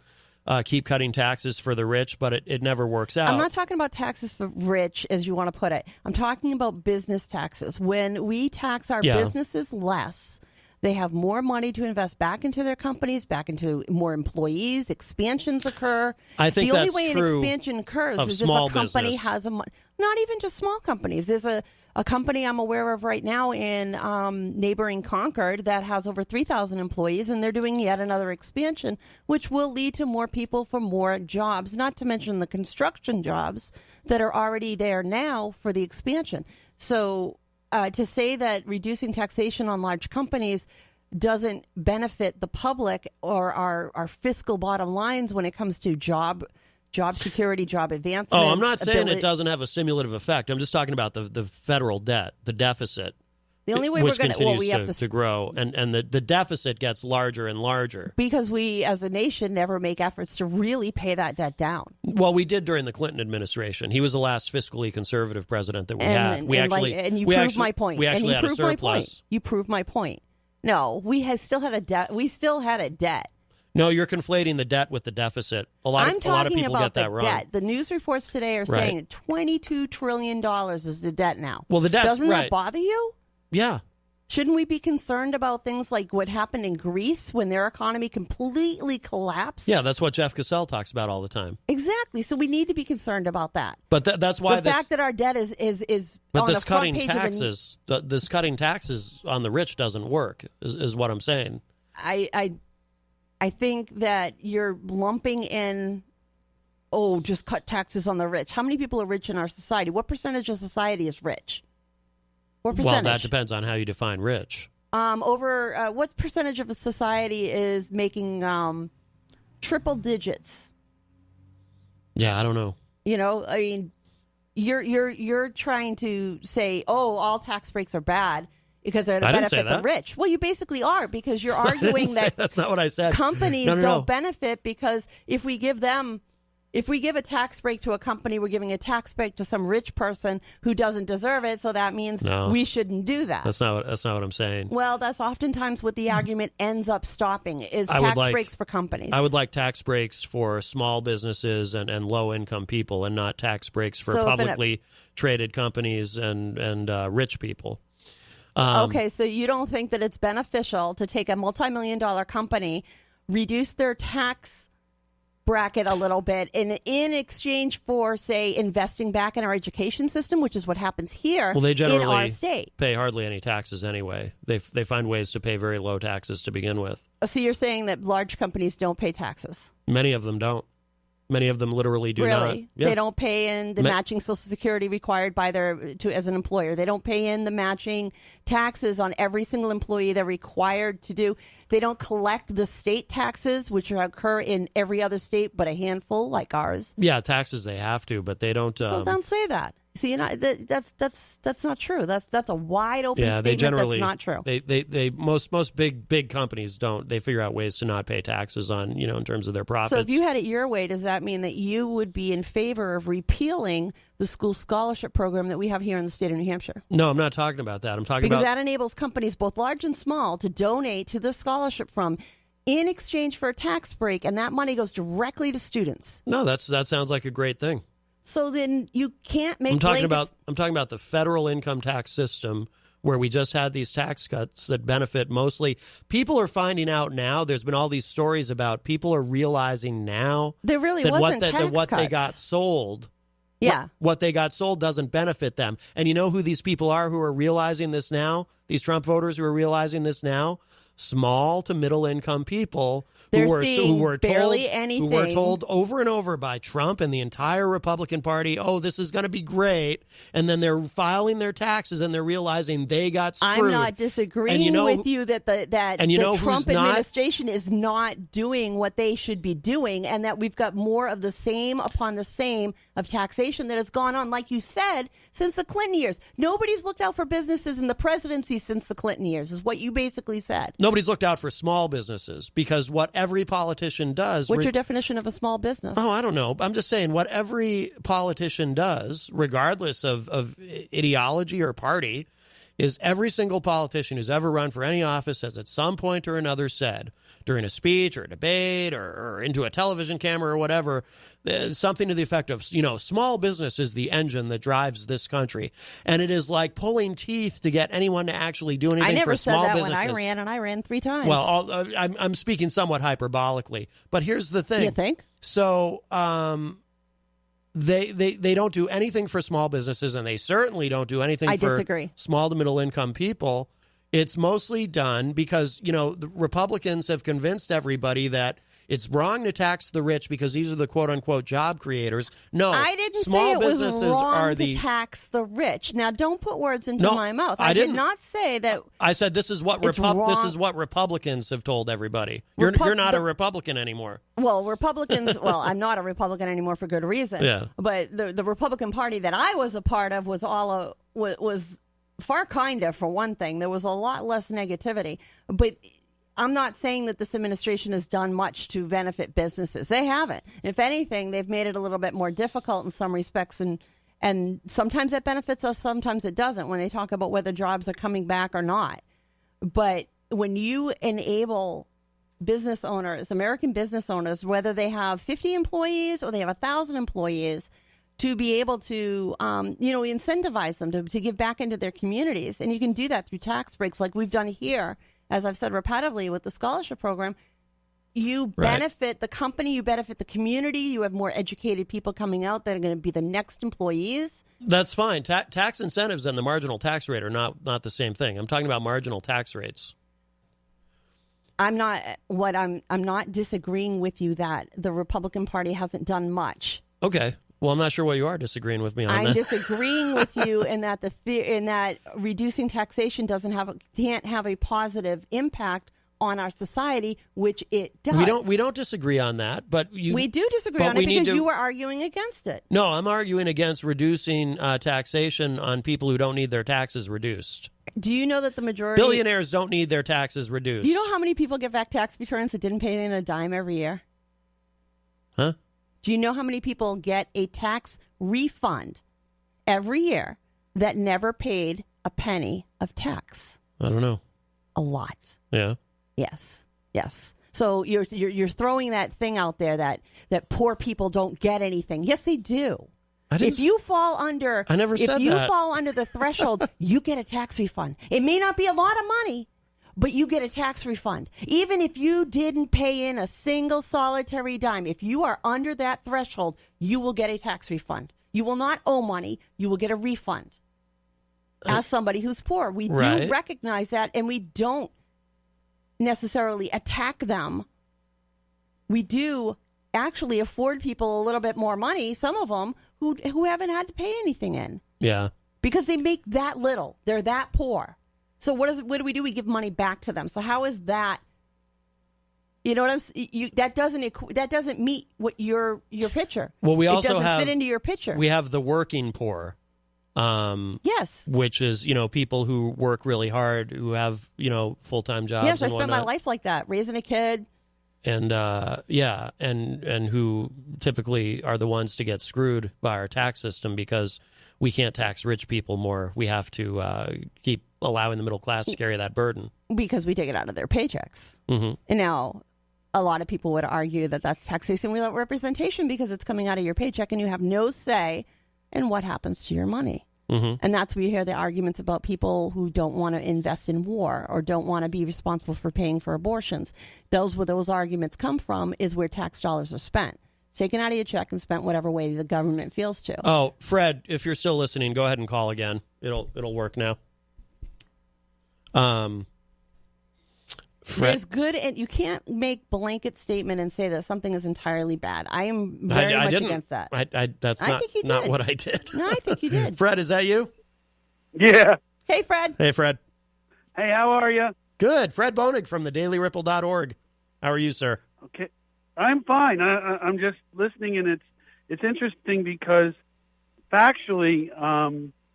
S5: keep cutting taxes for the rich, but it never works out.
S6: I'm not talking about taxes for rich, as you want to put it. I'm talking about business taxes. When we tax our businesses less, they have more money to invest back into their companies, back into more employees. Expansions occur.
S5: I think
S6: the
S5: that's
S6: only way an
S5: true
S6: expansion occurs
S5: of
S6: is if
S5: small
S6: a company
S5: business.
S6: has not even just small companies. There's a company I'm aware of right now in neighboring Concord that has over 3,000 employees, and they're doing yet another expansion, which will lead to more people for more jobs, not to mention the construction jobs that are already there now for the expansion. So to say that reducing taxation on large companies doesn't benefit the public or our fiscal bottom lines when it comes to job security, job advancement.
S5: Oh, I'm not saying it doesn't have a stimulative effect. I'm just talking about the federal debt, the deficit.
S6: The only way
S5: which
S6: we're going
S5: continues to grow, and the deficit gets larger and larger.
S6: Because we, as a nation, never make efforts to really pay that debt down.
S5: Well, we did during the Clinton administration. He was the last fiscally conservative president that we had.
S6: You proved my point.
S5: We actually had a surplus.
S6: You proved my point. No, we still had a debt. We still had a debt.
S5: No, you're conflating the debt with the deficit. A lot of people get that wrong.
S6: Debt. The news reports today are saying $22 trillion is the debt now.
S5: Well, the debt's
S6: doesn't that bother you?
S5: Yeah.
S6: Shouldn't we be concerned about things like what happened in Greece when their economy completely collapsed?
S5: Yeah, that's what Jeff Cassell talks about all the time.
S6: Exactly. So we need to be concerned about that.
S5: But that's why
S6: the fact that our debt is
S5: but
S6: on
S5: this
S6: the front
S5: cutting
S6: page
S5: taxes, this cutting taxes on the rich doesn't work. Is what I'm saying.
S6: I think that you're lumping in, just cut taxes on the rich. How many people are rich in our society? What percentage of society is rich? What percentage?
S5: Well, that depends on how you define rich.
S6: What percentage of a society is making triple digits?
S5: Yeah, I don't know.
S6: You know, I mean, you're trying to say, oh, all tax breaks are bad because they're to benefit the rich. Well, you basically are, because you're arguing that
S5: that's not what I said.
S6: Companies don't benefit, because if we give a tax break to a company, we're giving a tax break to some rich person who doesn't deserve it. So that means we shouldn't do that.
S5: That's not what I'm saying.
S6: Well, that's oftentimes what the argument ends up stopping, is tax breaks for companies.
S5: I would like tax breaks for small businesses and low-income people, and not tax breaks for publicly traded companies and rich people.
S6: Okay, so you don't think that it's beneficial to take a multi-million-dollar company, reduce their tax bracket a little bit, and in exchange for, say, investing back in our education system, which is what happens here
S5: they generally
S6: in our state.
S5: Pay hardly any taxes anyway. They find ways to pay very low taxes to begin with.
S6: So you're saying that large companies don't pay taxes?
S5: Many of them don't. Many of them literally do not.
S6: Really? Yeah. They don't pay in the matching Social Security required by as an employer. They don't pay in the matching taxes on every single employee they're required to do. They don't collect the state taxes, which occur in every other state but a handful, like ours.
S5: Yeah, taxes they have to, but they don't.
S6: So don't say that. See, that's not true. That's a wide open statement.
S5: They generally,
S6: that's not true.
S5: They most big companies don't. They figure out ways to not pay taxes on, in terms of their profits.
S6: So if you had it your way, does that mean that you would be in favor of repealing the school scholarship program that we have here in the state of New Hampshire?
S5: No, I'm not talking about that. I'm talking
S6: because
S5: about
S6: that enables companies, both large and small, to donate to the scholarship fund in exchange for a tax break, and that money goes directly to students.
S5: No, that sounds like a great thing.
S6: So then you can't make. I'm
S5: talking about the federal income tax system, where we just had these tax cuts that benefit mostly. People are finding out now. There's been all these stories about people are realizing now
S6: there really
S5: that
S6: wasn't
S5: what
S6: cuts.
S5: They got sold.
S6: Yeah,
S5: what they got sold doesn't benefit them. And you know who these people are who are realizing this now? These Trump voters who are realizing this now? Small to middle income people who were told over and over by Trump and the entire Republican Party, oh, this is going to be great. And then they're filing their taxes and they're realizing they got screwed.
S6: I'm not disagreeing with you that the Trump administration is not doing what they should be doing, and that we've got more of the same upon the same of taxation that has gone on, like you said, since the Clinton years. Nobody's looked out for businesses in the presidency since the Clinton years, is what you basically said.
S5: Nobody's looked out for small businesses, because what every politician does...
S6: What's your definition of a small business?
S5: Oh, I don't know. I'm just saying what every politician does, regardless of ideology or party, is every single politician who's ever run for any office has at some point or another said, during a speech or a debate or into a television camera or whatever, something to the effect of, small business is the engine that drives this country. And it is like pulling teeth to get anyone to actually do anything for small businesses.
S6: I never said that when I ran, and I ran 3 times.
S5: Well, I'm speaking somewhat hyperbolically. But here's the thing.
S6: You think?
S5: So they don't do anything for small businesses, and they certainly don't do anything for small to middle income people. It's mostly done because, the Republicans have convinced everybody that it's wrong to tax the rich because these are the quote-unquote job creators. No,
S6: I didn't
S5: small
S6: say it was
S5: businesses
S6: wrong
S5: are
S6: to tax the rich. Now, don't put words into my mouth. I did not say that.
S5: I said this is what Republicans have told everybody. You're not a Republican anymore.
S6: Well, Republicans. Well, I'm not a Republican anymore for good reason.
S5: Yeah.
S6: But the Republican Party that I was a part of was was far kinder, for one thing. There was a lot less negativity. But I'm not saying that this administration has done much to benefit businesses. They haven't. If anything, they've made it a little bit more difficult in some respects, and sometimes it benefits us, sometimes it doesn't, when they talk about whether jobs are coming back or not. But when you enable business owners, American business owners, whether they have 50 employees or they have 1,000 employees, to be able to, incentivize them to give back into their communities. And you can do that through tax breaks like we've done here, as I've said repetitively with the scholarship program. You benefit the company, you benefit the community, you have more educated people coming out that are going to be the next employees.
S5: That's fine. Tax incentives and the marginal tax rate are not the same thing. I'm talking about marginal tax rates.
S6: I'm not disagreeing with you that the Republican Party hasn't done much.
S5: Okay. Well, I'm not sure what you are disagreeing with me on.
S6: I'm
S5: that.
S6: disagreeing with you in that reducing taxation can't have a positive impact on our society, which it does.
S5: We don't disagree on that, but
S6: we do disagree on it because you were arguing against it.
S5: No, I'm arguing against reducing taxation on people who don't need their taxes reduced.
S6: Do you know that the majority
S5: billionaires don't need their taxes reduced?
S6: Do you know how many people get back tax returns that didn't pay in a dime every year?
S5: Huh?
S6: Do you know how many people get a tax refund every year that never paid a penny of tax?
S5: I don't know.
S6: A lot.
S5: Yeah.
S6: Yes. So you're throwing that thing out there that poor people don't get anything. Yes, they do. If you fall under,
S5: I never said that.
S6: If you fall under the threshold, you get a tax refund. It may not be a lot of money, but you get a tax refund. Even if you didn't pay in a single solitary dime, if you are under that threshold, you will get a tax refund. You will not owe money. You will get a refund. As somebody who's poor, we do recognize that, and we don't necessarily attack them. We do actually afford people a little bit more money, some of them who haven't had to pay anything in. Yeah. Because they make that little. They're that poor. So what do we do? We give money back to them. So how is that? You know what I'm saying? That doesn't meet what your picture.
S5: Well, we
S6: it
S5: also
S6: doesn't fit into your picture.
S5: We have the working poor.
S6: Yes.
S5: Which is, people who work really hard, who have, full-time jobs.
S6: Yes,
S5: and
S6: I spent my life like that, raising a kid.
S5: And, and who typically are the ones to get screwed by our tax system because we can't tax rich people more. We have to keep allowing the middle class to carry that burden.
S6: Because we take it out of their paychecks. Mm-hmm. And now a lot of people would argue that that's taxation without representation because it's coming out of your paycheck and you have no say in what happens to your money. Mm-hmm. And that's where you hear the arguments about people who don't want to invest in war or don't want to be responsible for paying for abortions. Those where those arguments come from is where tax dollars are spent. Taken out of your check and spent whatever way the government feels to.
S5: Oh, Fred, if you're still listening, go ahead and call again. It'll work now.
S6: There's good, and you can't make blanket statement and say that something is entirely bad. I am very much against that.
S5: That's not what I did.
S6: No, I think you did.
S5: Fred, is that you?
S8: Yeah.
S6: Hey, Fred.
S5: Hey, Fred.
S8: Hey, how are you?
S5: Good. Fred Boenig from thedailyripple.org. How are you, sir?
S8: Okay. I'm fine. I'm just listening, and it's interesting because factually,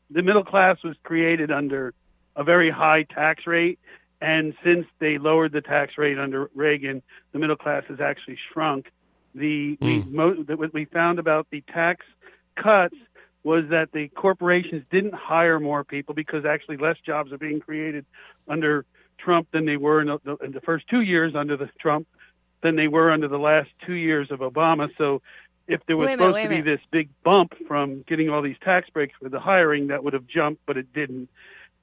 S8: the middle class was created under a very high tax rate. And since they lowered the tax rate under Reagan, the middle class has actually shrunk. What we found about the tax cuts was that the corporations didn't hire more people because actually less jobs are being created under Trump than they were in the first 2 years under the Trump than they were under the last 2 years of Obama. So if there was supposed to be this big bump from getting all these tax breaks for the hiring, that would have jumped, but it didn't.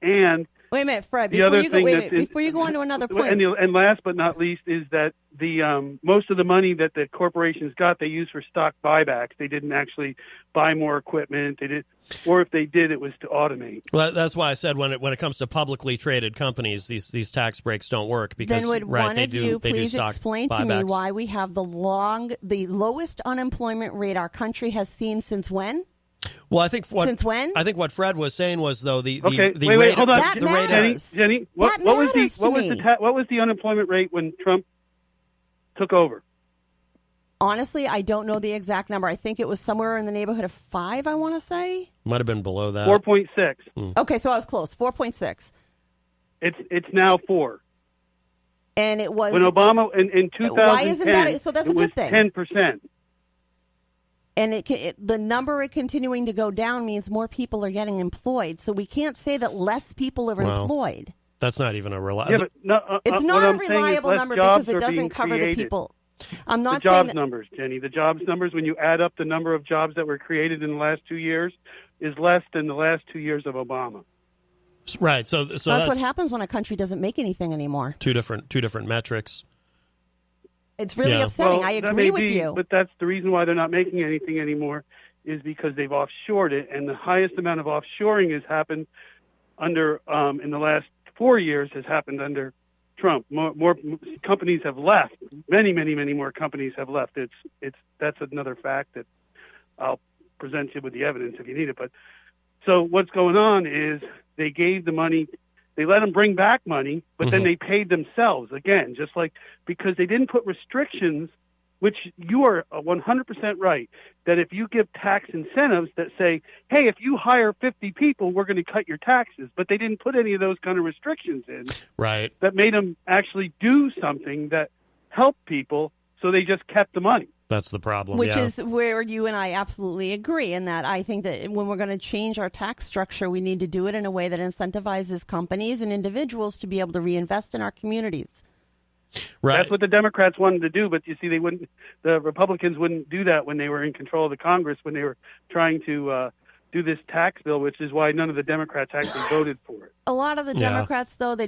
S8: And
S6: wait a minute, Fred. Before you go on to another point.
S8: And last but not least is that the most of the money that the corporations got, they used for stock buybacks. They didn't actually buy more equipment. They did, or if they did, it was to automate.
S5: Well, that's why I said when it comes to publicly traded companies, these tax breaks don't work because
S6: then would one of you please explain to me why we have the lowest unemployment rate our country has seen since when?
S5: Well, I think
S6: since when?
S5: I think what Fred was saying was though the
S8: wait, hold on,
S6: that matters.
S8: Jenny, what was the unemployment rate when Trump took over?
S6: Honestly, I don't know the exact number. I think it was somewhere in the neighborhood of 5. I want to say
S5: might have been below that.
S8: 4.6.
S6: Okay, so I was close. 4.6.
S8: It's now 4.
S6: And it was
S8: when Obama in 2010.
S6: Why isn't that? So that's a good thing.
S8: 10%.
S6: And the number continuing to go down means more people are getting employed. So we can't say that less people are employed.
S5: That's not even a reliable.
S6: It's not a reliable number because it doesn't cover the people. I'm not
S8: the
S6: saying
S8: jobs numbers, Jenny. The jobs numbers, when you add up the number of jobs that were created in the last 2 years, is less than the last 2 years of Obama.
S5: Right. So that's
S6: what happens when a country doesn't make anything anymore.
S5: Two different metrics.
S6: It's really upsetting. I agree with you.
S8: But that's the reason why they're not making anything anymore is because they've offshored it. And the highest amount of offshoring has happened under, in the last 4 years, has happened under Trump. More companies have left. Many more companies have left. That's another fact that I'll present you with the evidence if you need it. But so what's going on is they gave the money, they let them bring back money, but then they paid themselves again, just like, because they didn't put restrictions, which you are 100% right, that if you give tax incentives that say, hey, if you hire 50 people, we're going to cut your taxes. But they didn't put any of those kind of restrictions in.
S5: Right.
S8: That made them actually do something that helped people, so they just kept the money.
S5: That's the problem.
S6: Which is where you and I absolutely agree in that I think that when we're going to change our tax structure, we need to do it in a way that incentivizes companies and individuals to be able to reinvest in our communities.
S5: Right.
S8: That's what the Democrats wanted to do, but you see, the Republicans wouldn't do that when they were in control of the Congress, when they were trying to do this tax bill, which is why none of the Democrats actually voted for it.
S6: A lot of the Democrats, though, they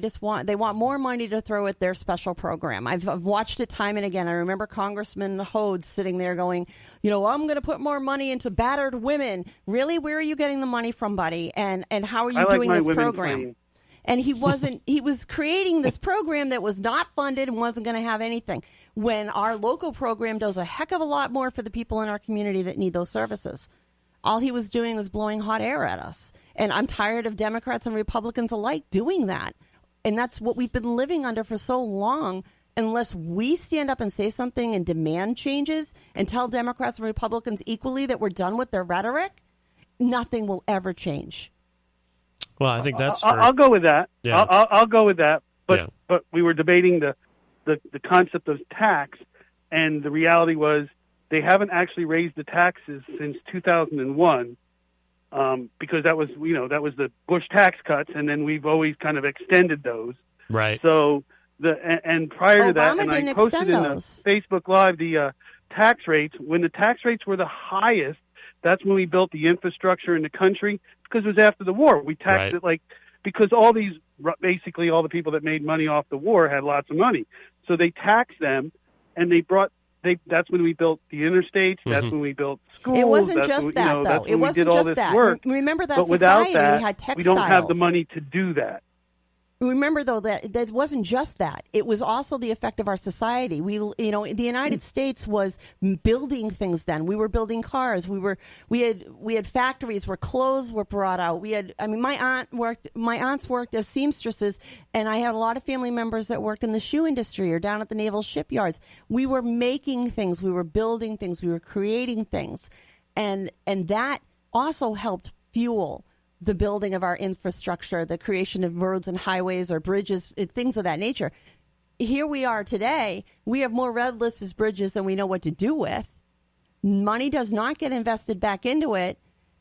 S6: want more money to throw at their special program. I've watched it time and again. I remember Congressman Hodes sitting there going, I'm going to put more money into battered women. Really? Where are you getting the money from, buddy? And how are you doing this program?
S8: Playing.
S6: And he was creating this program that was not funded and wasn't going to have anything, when our local program does a heck of a lot more for the people in our community that need those services. All he was doing was blowing hot air at us. And I'm tired of Democrats and Republicans alike doing that. And that's what we've been living under for so long. Unless we stand up and say something and demand changes and tell Democrats and Republicans equally that we're done with their rhetoric, nothing will ever change.
S5: Well, I think that's true.
S8: I'll go with that.
S5: Yeah.
S8: I'll go with that. But we were debating the concept of tax, and the reality was they haven't actually raised the taxes since 2001, because that was the Bush tax cuts, and then we've always kind of extended those.
S5: Right.
S8: So and prior to that,
S6: Obama
S8: and
S6: didn't
S8: I posted
S6: extend
S8: in
S6: those.
S8: the Facebook Live the tax rates. When the tax rates were the highest, that's when we built the infrastructure in the country, because it was after the war. We taxed it because basically all the people that made money off the war had lots of money. So they taxed them, and that's when we built the interstates. That's when we built schools.
S6: It wasn't
S8: that's
S6: just
S8: when,
S6: that, though.
S8: It wasn't just that. Work.
S6: Remember that
S8: but without
S6: society,
S8: that,
S6: we had textiles.
S8: we don't have the money to do that.
S6: Remember, though, that wasn't just that. It was also the effect of our society. The United States was building things then. We were building cars. We had factories where clothes were brought out. My aunts worked as seamstresses, and I had a lot of family members that worked in the shoe industry or down at the naval shipyards. We were making things. We were building things. We were creating things. And that also helped fuel the building of our infrastructure, the creation of roads and highways or bridges, things of that nature. Here we are today. We have more red lists as bridges than we know what to do with. Money does not get invested back into it,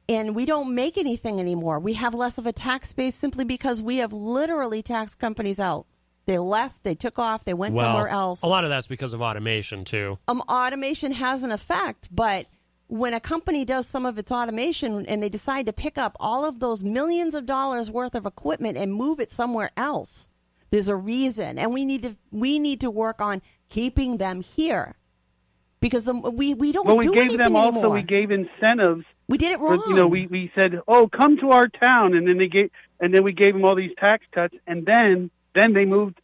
S6: and we don't make anything anymore. We have less of a tax base simply because we have literally taxed companies out. They left, they took off, they went somewhere else.
S5: A lot of that's because of automation, too.
S6: Automation has an effect, but when a company does some of its automation and they decide to pick up all of those millions of dollars worth of equipment and move it somewhere else, there's a reason. And we need to work on keeping them here, because we don't do anything anymore.
S8: We gave them also, we gave incentives.
S6: We did it wrong.
S8: For, we said, come to our town, and then we gave them all these tax cuts, and then they moved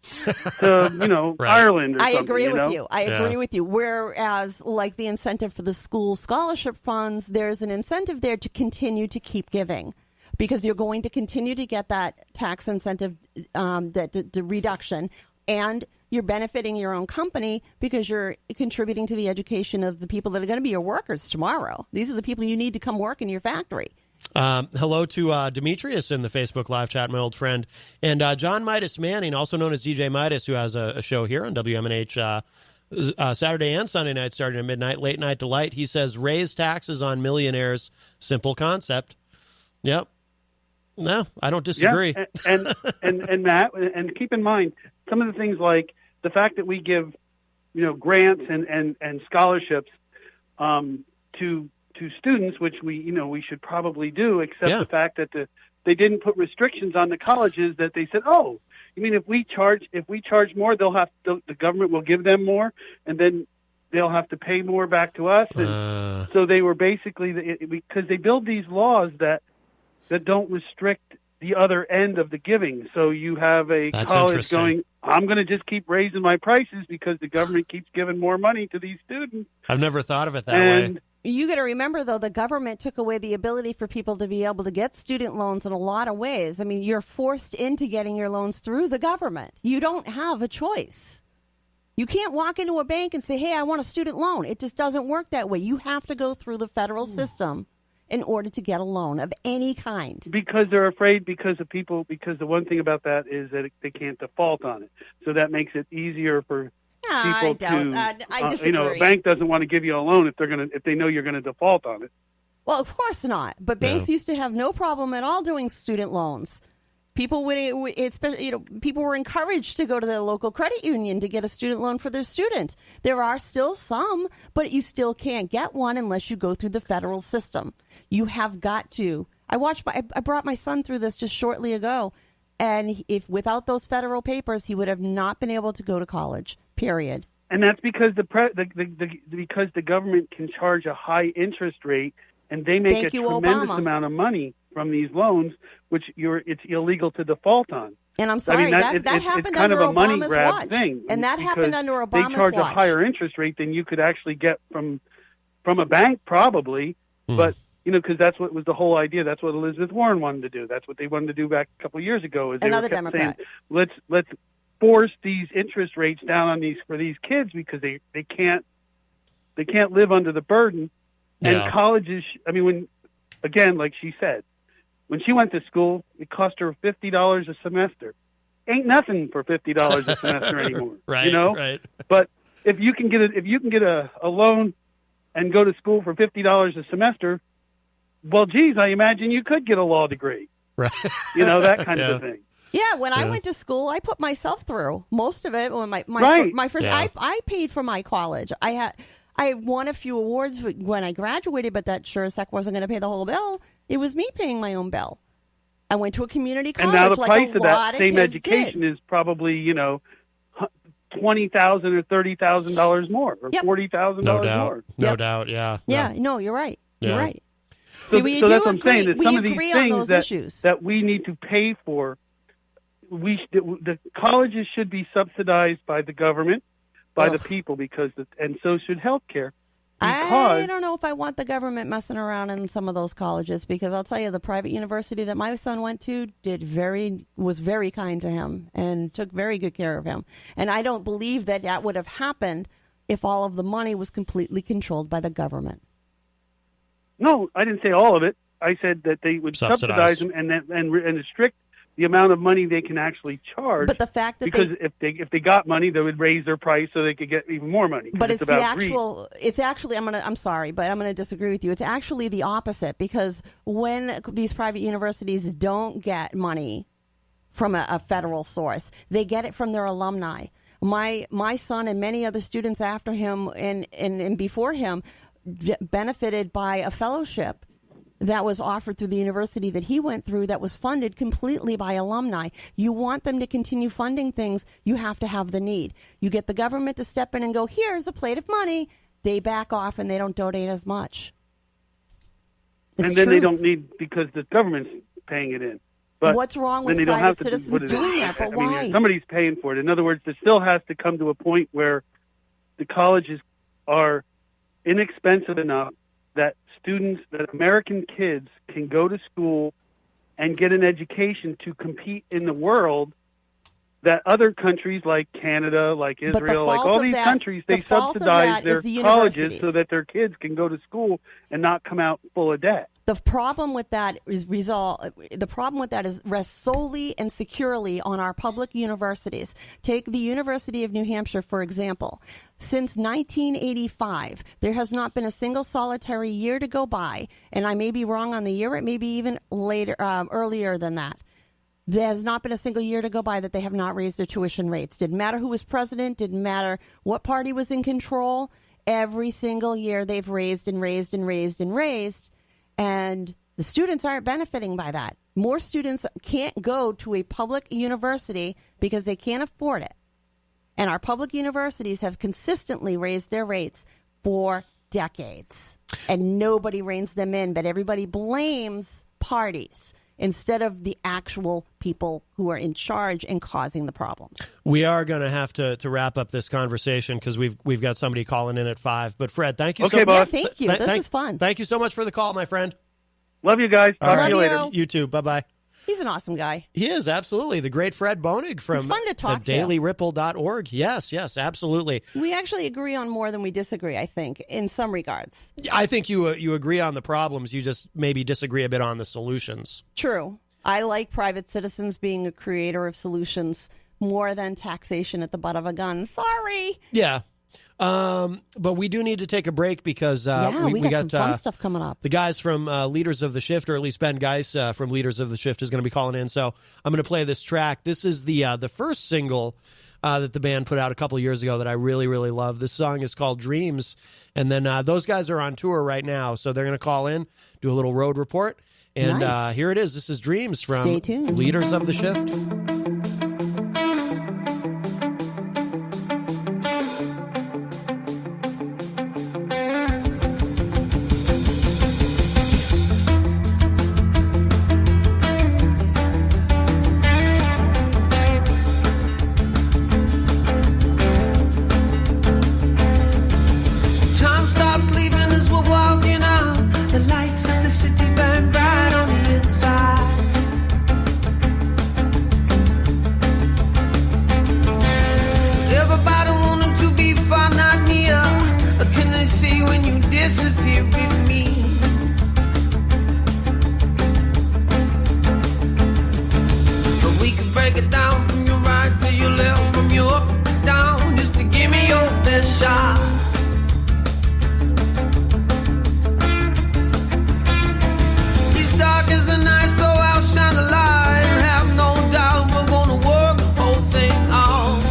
S8: to,
S5: Right.
S8: Ireland or something.
S6: I agree with you. I
S5: Yeah.
S6: agree with you. Whereas, like the incentive for the school scholarship funds, there's an incentive there to continue to keep giving, because you're going to continue to get that tax incentive, the reduction, and you're benefiting your own company because you're contributing to the education of the people that are going to be your workers tomorrow. These are the people you need to come work in your factory.
S5: Hello to Demetrius in the Facebook live chat, my old friend. And John Midas Manning, also known as DJ Midas, who has a show here on WMNH Saturday and Sunday night starting at midnight, Late Night Delight. He says, raise taxes on millionaires. Simple concept. Yep. No, I don't disagree.
S8: Yeah, and Matt, and keep in mind, some of the things like the fact that we give, grants and scholarships to students, which we should probably do, except the fact that they didn't put restrictions on the colleges, that they said, oh, you mean if we charge more, the government will give them more, and then they'll have to pay more back to us. And so they were basically, because they build these laws that don't restrict the other end of the giving. So you have a college going, I'm going to just keep raising my prices because the government keeps giving more money to these students.
S5: I've never thought of it that way.
S6: You got to remember, though, the government took away the ability for people to be able to get student loans in a lot of ways. I mean, you're forced into getting your loans through the government. You don't have a choice. You can't walk into a bank and say, hey, I want a student loan. It just doesn't work that way. You have to go through the federal system in order to get a loan of any kind.
S8: Because they're afraid because the one thing about that is that they can't default on it. So that makes it easier for people
S6: I disagree.
S8: A bank doesn't want to give you a loan if they know you're going to default on it.
S6: Well, of course not. But banks used to have no problem at all doing student loans. People people were encouraged to go to the local credit union to get a student loan for their student. There are still some, but you still can't get one unless you go through the federal system. You have got to. I brought my son through this just shortly ago, and if without those federal papers, he would have not been able to go to college. Period.
S8: And that's because because the government can charge a high interest rate, and they make tremendous amount of money from these loans, which it's illegal to default on.
S6: And I'm sorry, that happened
S8: it's kind
S6: under
S8: of a money
S6: Obama's
S8: grab
S6: watch.
S8: thing.
S6: And that happened under Obama's watch.
S8: They charge a higher interest rate than you could actually get from a bank, probably. But because that's what was the whole idea. That's what Elizabeth Warren wanted to do. That's what they wanted to do back a couple of years ago. Is
S6: Another
S8: they kept
S6: Democrat.
S8: saying, let's force these interest rates down on for these kids because they can't live under the burden. And colleges, again, like she said, when she went to school, it cost her $50 a semester. Ain't nothing for $50 a semester anymore.
S5: Right. Right.
S8: But if you can get a loan and go to school for $50 a semester, well, geez, I imagine you could get a law degree.
S5: Right.
S8: That kind of a thing.
S6: Yeah, when I went to school, I put myself through most of it. When my first, I paid for my college. I won a few awards when I graduated, but that sure as heck wasn't going to pay the whole bill. It was me paying my own bill. I went to a community college.
S8: And now the price of that
S6: of
S8: same education is probably $20,000 or $30,000 more, or $40,000 more.
S5: No doubt. Yeah.
S6: Yeah. No, you're right.
S5: Yeah.
S6: You're right.
S8: So that's what I'm saying. That some of these things
S6: that
S8: we need to pay for, the colleges should be subsidized by the government, by the people, and so should health care.
S6: I don't know if I want the government messing around in some of those colleges, because I'll tell you, the private university that my son went to was very kind to him and took very good care of him. And I don't believe that would have happened if all of the money was completely controlled by the government.
S8: No, I didn't say all of it. I said that they would subsidize them and restrict the amount of money they can actually charge.
S6: But the fact that
S8: if they got money, they would raise their price so they could get even more money.
S6: But it's actually I'm sorry, but I'm going to disagree with you. It's actually the opposite, because when these private universities don't get money from a federal source, they get it from their alumni. My son and many other students after him and before him benefited by a fellowship that was offered through the university that he went through, that was funded completely by alumni. You want them to continue funding things, you have to have the need. You get the government to step in and go, here's a plate of money. They back off and they don't donate as much.
S8: And then they don't need, because the government's paying it in. But
S6: what's wrong with private citizens doing that? But why?
S8: Somebody's paying for it. In other words, there still has to come to a point where the colleges are inexpensive enough that American kids can go to school and get an education to compete in the world, that other countries like Canada, like Israel, like all these countries, they subsidize their colleges so that their kids can go to school and not come out full of debt.
S6: The problem with that rests solely and securely on our public universities. Take the University of New Hampshire, for example. Since 1985, there has not been a single solitary year to go by, and I may be wrong on the year, it may be even earlier than that. There has not been a single year to go by that they have not raised their tuition rates. Didn't matter who was president, didn't matter what party was in control. Every single year they've raised and raised and raised and raised. And the students aren't benefiting by that. More students can't go to a public university because they can't afford it. And our public universities have consistently raised their rates for decades. And nobody reins them in, but everybody blames parties. instead of the actual people who are in charge and causing the problems.
S5: We are going to have to wrap up this conversation because we've got somebody calling in at 5. But Fred, thank you so much.
S8: boss.
S6: Yeah, thank you. This is fun.
S5: Thank you so much for the call, my friend.
S8: Love you guys. Talk to you later.
S5: You too. Bye-bye.
S6: He's an awesome guy.
S5: He is, absolutely. The great Fred Boenig from
S6: It's fun to talk to.
S5: dailyripple.org. Yes, absolutely.
S6: We actually agree on more than we disagree, I think, in some regards.
S5: I think you agree on the problems. You just maybe disagree a bit on the solutions.
S6: True. I like private citizens being a creator of solutions more than taxation at the butt of a gun. Sorry.
S5: Yeah. But we do need to take a break because
S6: we got some fun stuff coming up.
S5: The guys from Leaders of the Shift, or at least Ben Geis from Leaders of the Shift, is going to be calling in. So I'm going to play this track. This is the first single that the band put out a couple of years ago that I really, really love. This song is called Dreams. And then those guys are on tour right now. So they're going to call in, do a little road report. And
S6: Nice.
S5: Here it is. This is Dreams from
S6: Stay tuned.
S5: Leaders of the Shift.
S2: Time stops leaving as we're walking out. The lights of the city burn bright on the inside. Everybody wanted to be far, not near. But can they see when you disappear with me? But we can break it down from your right to your left, from your up to down, just to give me your best shot. It's dark as the night, so I'll shine a light. Have no doubt we're gonna work the whole thing out.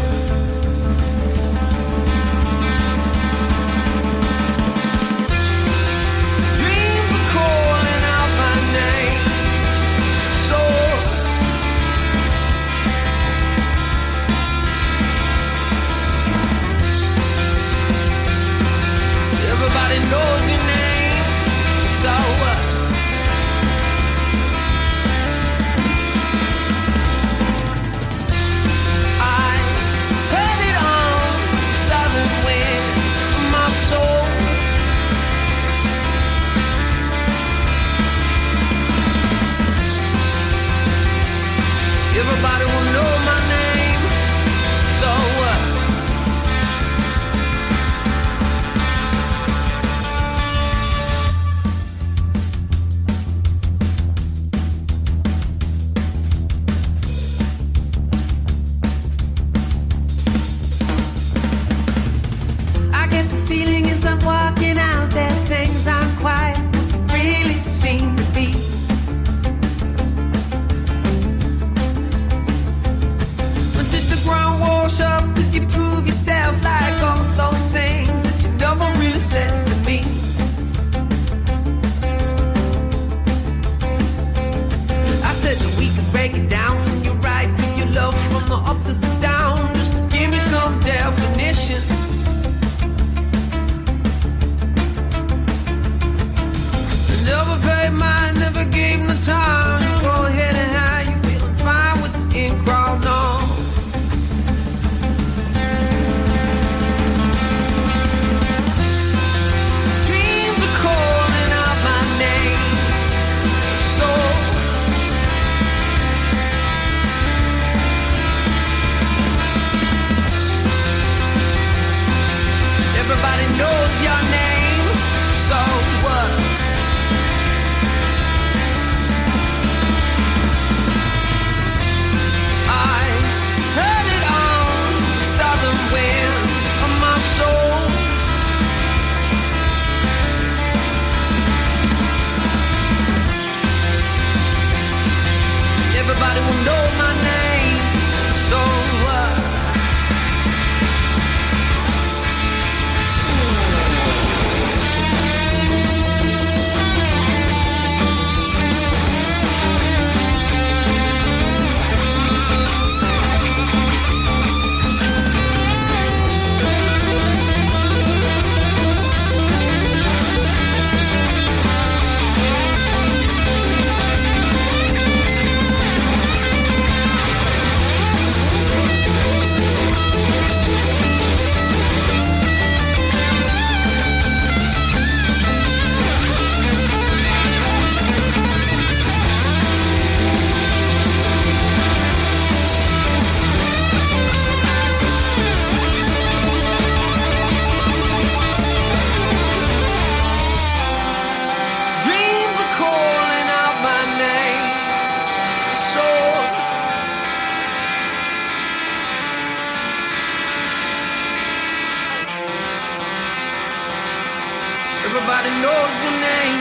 S12: Everybody knows your name,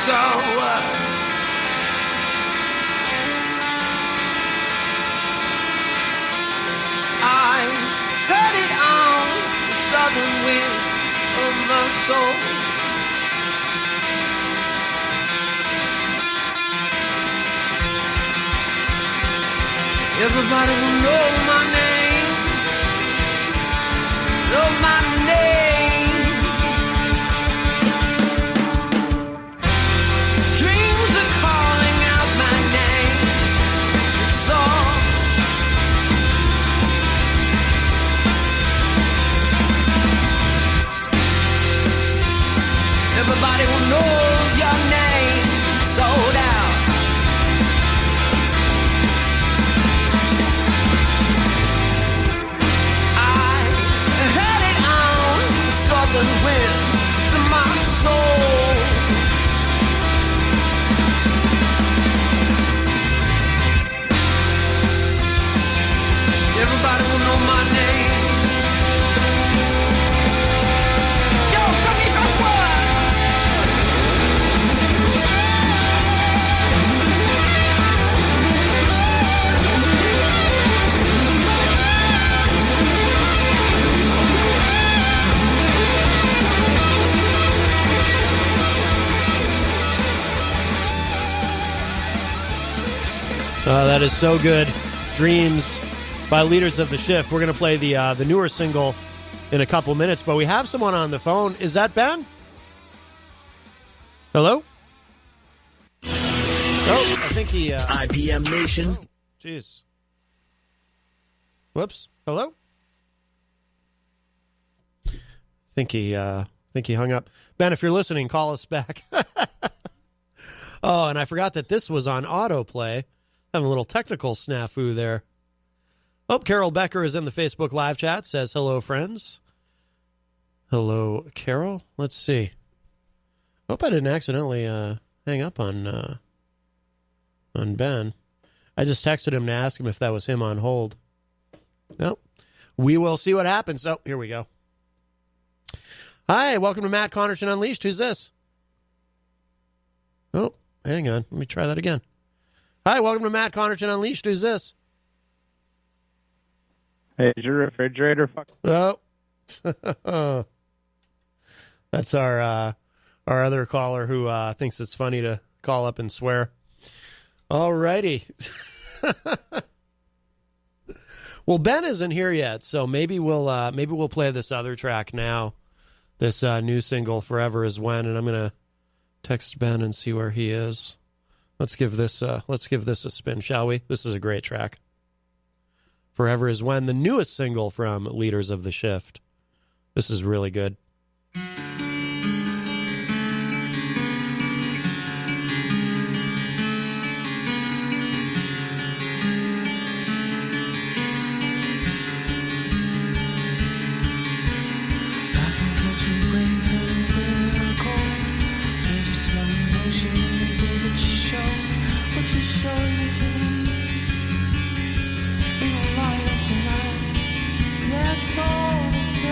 S12: so I heard it on the southern wind of my soul. Everybody will know my name, know my name. Dreams are calling out my name, so everybody will know your name, sold out. Southern winds in my soul. Everybody will know my name. Yo, show me your word.
S5: That is so good. Dreams by Leaders of the Shift. We're going to play the newer single in a couple minutes, but we have someone on the phone. Is that Ben? Hello? Oh, I think he...
S1: IPM Nation.
S5: Jeez. Whoops. Hello? Think he hung up. Ben, if you're listening, call us back. Oh, and I forgot that this was on autoplay. Having a little technical snafu there. Oh, Carol Becker is in the Facebook live chat. Says, hello, friends. Hello, Carol. Let's see. Hope I didn't accidentally hang up on Ben. I just texted him to ask him if that was him on hold. Nope. We will see what happens. Oh, here we go. Hi, welcome to Matt Connarton Unleashed. Who's this? Oh, hang on. Let me try that again. Hi, welcome to Matt Connarton Unleashed. Who's this?
S13: Hey, is your refrigerator fucking...
S5: Oh. That's our other caller who thinks it's funny to call up and swear. All righty. Well, Ben isn't here yet, so maybe we'll play this other track now. This new single, Forever Is When, and I'm going to text Ben and see where he is. Let's give this a spin, shall we? This is a great track. Forever Is When, the newest single from Leaders of the Shift. This is really good.
S12: It's all the same.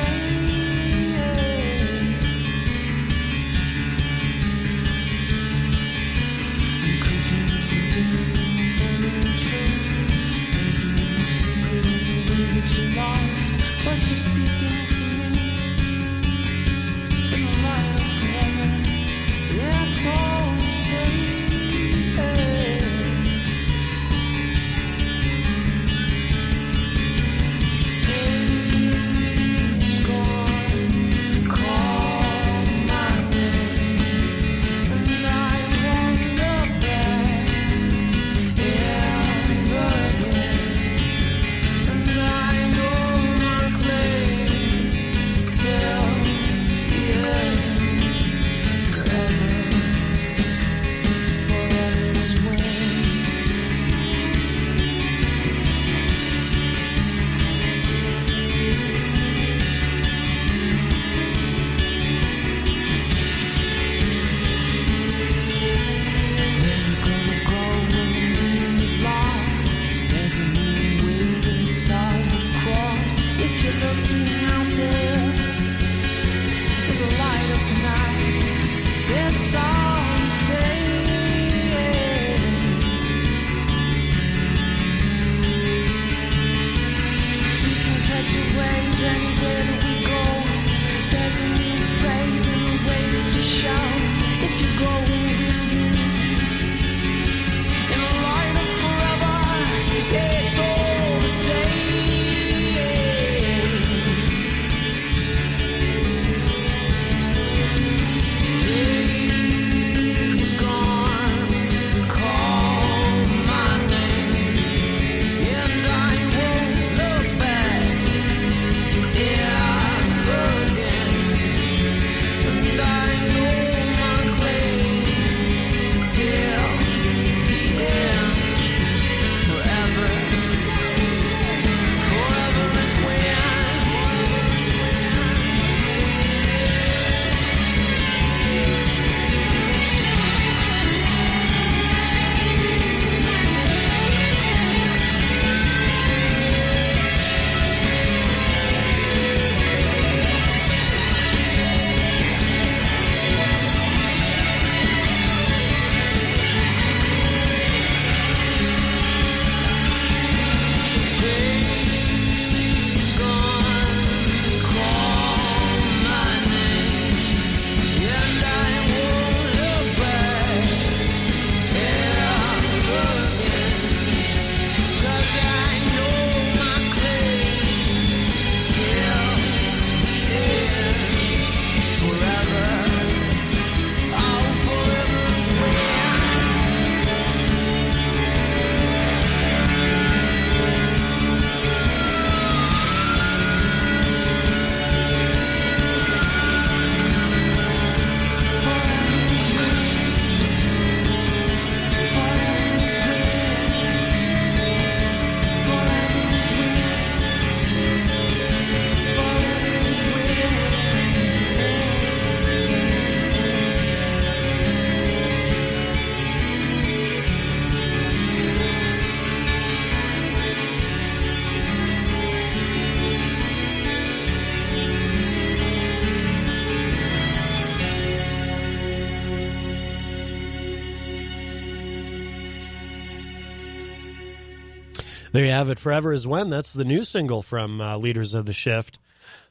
S5: There you have it. Forever Is When. That's the new single from Leaders of the Shift.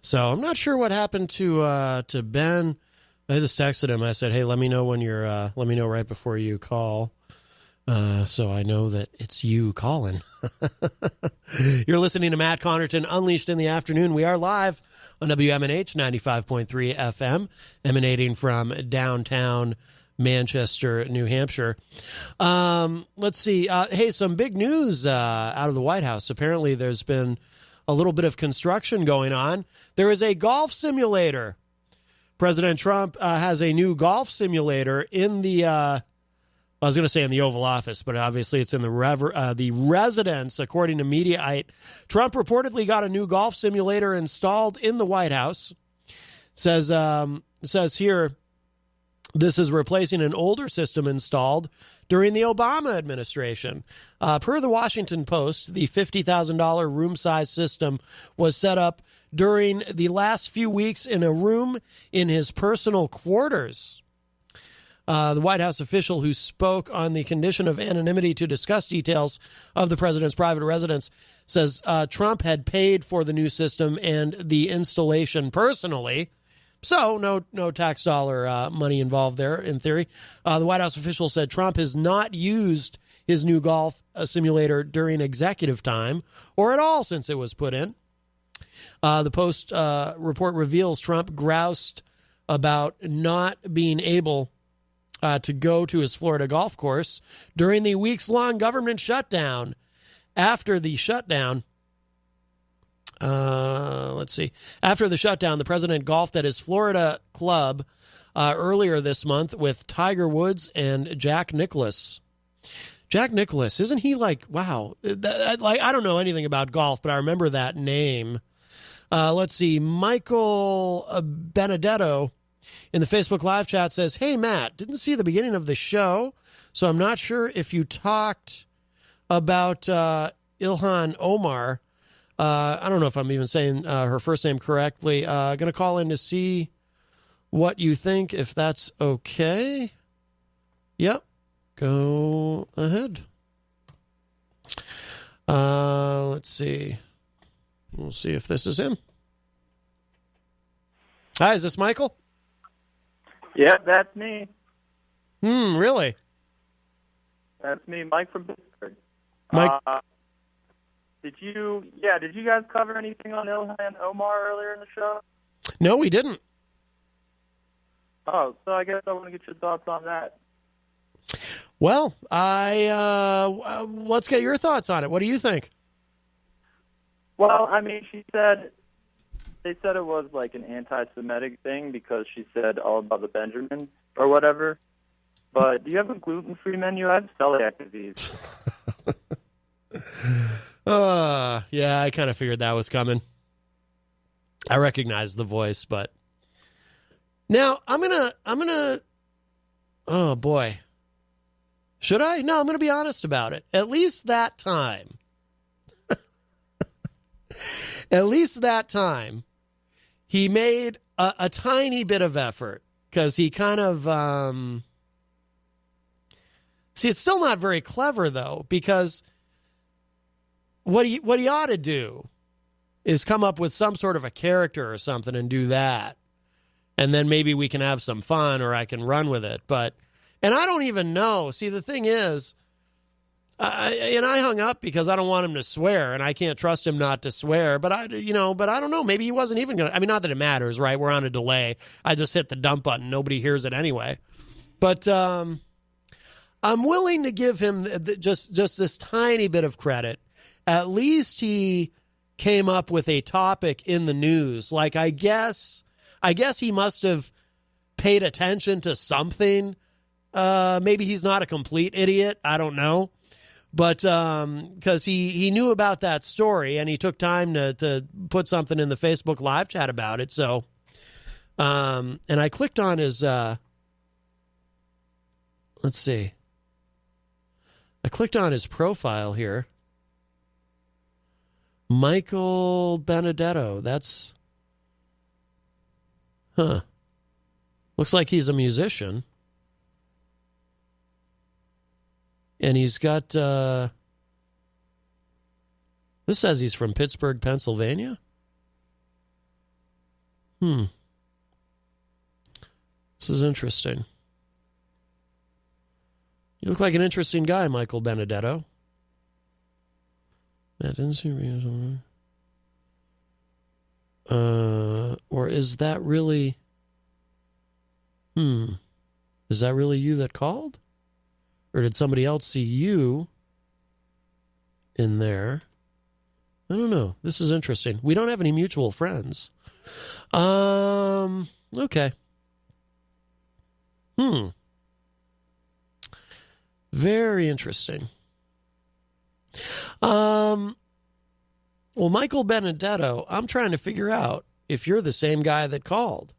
S5: So I'm not sure what happened to Ben. I just texted him. I said, "Hey, let me know when you're. Let me know right before you call, so I know that it's you calling." You're listening to Matt Connarton Unleashed in the Afternoon. We are live on WMNH 95.3 FM, emanating from downtown Manchester, New Hampshire. Let's see. Hey, some big news out of the White House. Apparently, there's been a little bit of construction going on. There is a golf simulator. President Trump has a new golf simulator in the, I was going to say in the Oval Office, but obviously it's in the residence, according to Mediaite. Trump reportedly got a new golf simulator installed in the White House. Says here, this is replacing an older system installed during the Obama administration. Per the Washington Post, the $50,000 room-size system was set up during the last few weeks in a room in his personal quarters. The White House official who spoke on the condition of anonymity to discuss details of the president's private residence says Trump had paid for the new system and the installation personally. So no tax dollar money involved there, in theory. The White House official said Trump has not used his new golf simulator during executive time or at all since it was put in. The Post report reveals Trump groused about not being able to go to his Florida golf course during the weeks-long government shutdown. After the shutdown, After the shutdown, the president golfed at his Florida club earlier this month with Tiger Woods and Jack Nicklaus. Jack Nicklaus, isn't he wow? I don't know anything about golf, but I remember that name. Let's see. Michael Benedetto in the Facebook live chat says, "Hey, Matt, didn't see the beginning of the show, so I'm not sure if you talked about Ilhan Omar. I don't know if I'm even saying her first name correctly. Going to call in to see what you think, if that's okay." Yep. Go ahead. Let's see. We'll see if this is him. Hi, is this Michael?
S14: Yeah, that's me.
S5: Really?
S14: That's me, Mike from Pittsburgh.
S5: Mike?
S14: Did you guys cover anything on Ilhan Omar earlier in the show?
S5: No, we didn't.
S14: Oh, so I guess I want to get your thoughts on that.
S5: Well, let's get your thoughts on it. What do you think?
S14: Well, I mean, they said it was like an anti-Semitic thing because she said all about the Benjamins or whatever. But do you have a gluten-free menu? I have celiac disease.
S5: Yeah, I kind of figured that was coming. I recognize the voice, but now I'm gonna. Oh boy, should I? No, I'm gonna be honest about it. At least that time. At least that time, he made a tiny bit of effort because he kind of. See, it's still not very clever though, because what he ought to do is come up with some sort of a character or something and do that. And then maybe we can have some fun or I can run with it. And I don't even know. See, the thing is, I hung up because I don't want him to swear and I can't trust him not to swear. But I don't know. Maybe he wasn't even going to. I mean, not that it matters, right? We're on a delay. I just hit the dump button. Nobody hears it anyway. But I'm willing to give him just this tiny bit of credit. At least he came up with a topic in the news. Like, I guess he must have paid attention to something. Maybe he's not a complete idiot. I don't know. But because he knew about that story and he took time to put something in the Facebook live chat about it. So, and I clicked on his, let's see. I clicked on his profile here. Michael Benedetto. That's, looks like he's a musician. And he's got, This says he's from Pittsburgh, Pennsylvania. This is interesting. You look like an interesting guy, Michael Benedetto. That didn't seem or is that really... Is that really you that called? Or did somebody else see you in there? I don't know. This is interesting. We don't have any mutual friends. Okay. Very interesting. Well, Michael Benedetto, I'm trying to figure out if you're the same guy that called.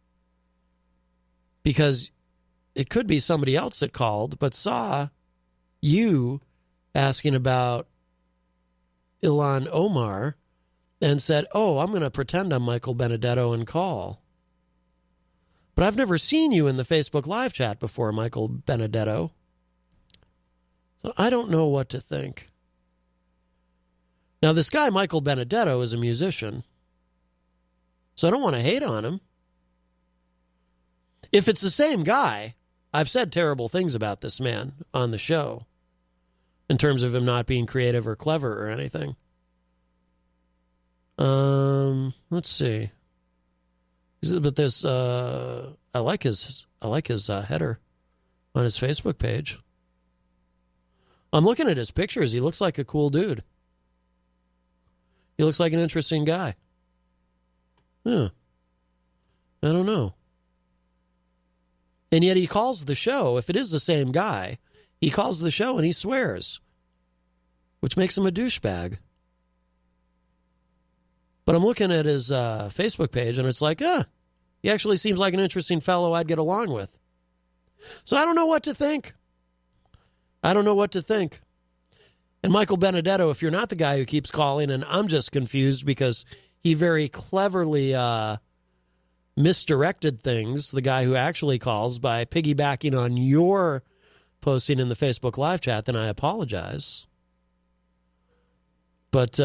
S5: Because it could be somebody else that called, but saw you asking about Ilhan Omar and said, oh, I'm going to pretend I'm Michael Benedetto and call. But I've never seen you in the Facebook live chat before, Michael Benedetto. So I don't know what to think. Now, this guy, Michael Benedetto, is a musician. So I don't want to hate on him. If it's the same guy, I've said terrible things about this man on the show in terms of him not being creative or clever or anything. Let's see. But this, I like his header on his Facebook page. I'm looking at his pictures. He looks like a cool dude. He looks like an interesting guy. Yeah. I don't know. And yet he calls the show, if it is the same guy, he calls the show and he swears, which makes him a douchebag. But I'm looking at his Facebook page and it's like, he actually seems like an interesting fellow I'd get along with. So I don't know what to think. And Michael Benedetto, if you're not the guy who keeps calling, and I'm just confused because he very cleverly misdirected things, the guy who actually calls, by piggybacking on your posting in the Facebook live chat, then I apologize. But,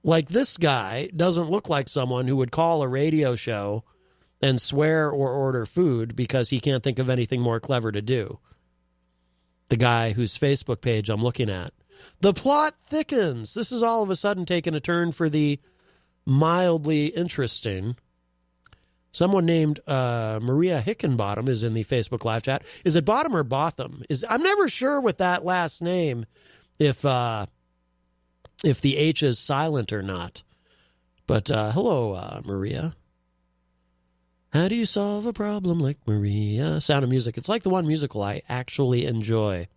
S5: like, this guy doesn't look like someone who would call a radio show and swear or order food because he can't think of anything more clever to do. The guy whose Facebook page I'm looking at. The plot thickens. This is all of a sudden taking a turn for the mildly interesting. Someone named Maria Hickenbottom is in the Facebook live chat. Is it Bottom or Botham? I'm never sure with that last name if the H is silent or not. But hello, Maria. How do you solve a problem like Maria? Sound of Music. It's like the one musical I actually enjoy.